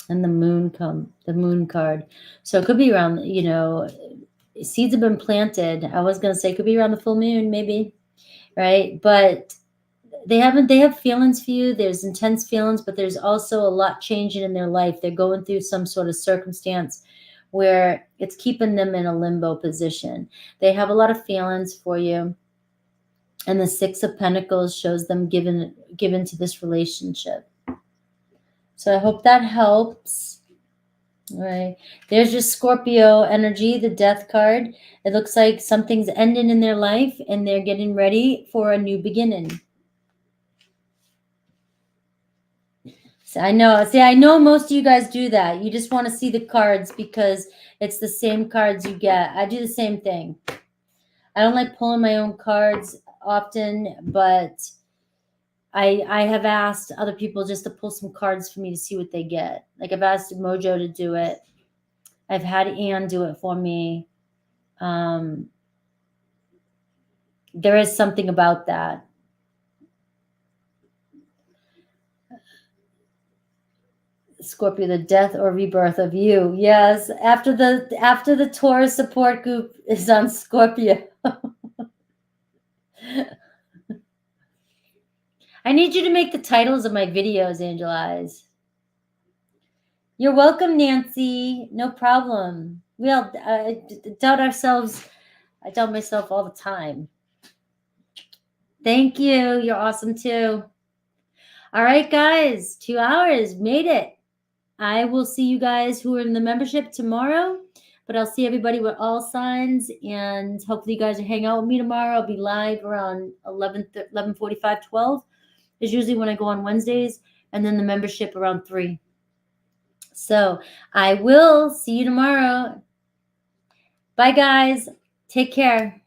And the moon card. So it could be around, seeds have been planted. I was going to say it could be around the full moon, maybe, right? But they have feelings for you. There's intense feelings, but there's also a lot changing in their life. They're going through some sort of circumstance where it's keeping them in a limbo position. They have a lot of feelings for you. And the Six of Pentacles shows them given to this relationship. So I hope that helps. All right. There's your Scorpio energy, the Death card. It looks like something's ending in their life and they're getting ready for a new beginning. So I know most of you guys do that. You just want to see the cards because it's the same cards you get. I do the same thing. I don't like pulling my own cards often, but I have asked other people just to pull some cards for me to see what they get. Like I've asked Mojo to do it. I've had Anne do it for me. There is something about that. Scorpio, the death or rebirth of you. Yes, after the Taurus support group is on Scorpio. I need you to make the titles of my videos, Angel Eyes. You're welcome, Nancy. No problem. We all doubt ourselves. I doubt myself all the time. Thank you. You're awesome too. All right, guys. 2 hours. Made it. I will see you guys who are in the membership tomorrow, but I'll see everybody with all signs, and hopefully you guys will hang out with me tomorrow. I'll be live around 11:45, 12 is usually when I go on Wednesdays, and then the membership around 3. So I will see you tomorrow. Bye, guys. Take care.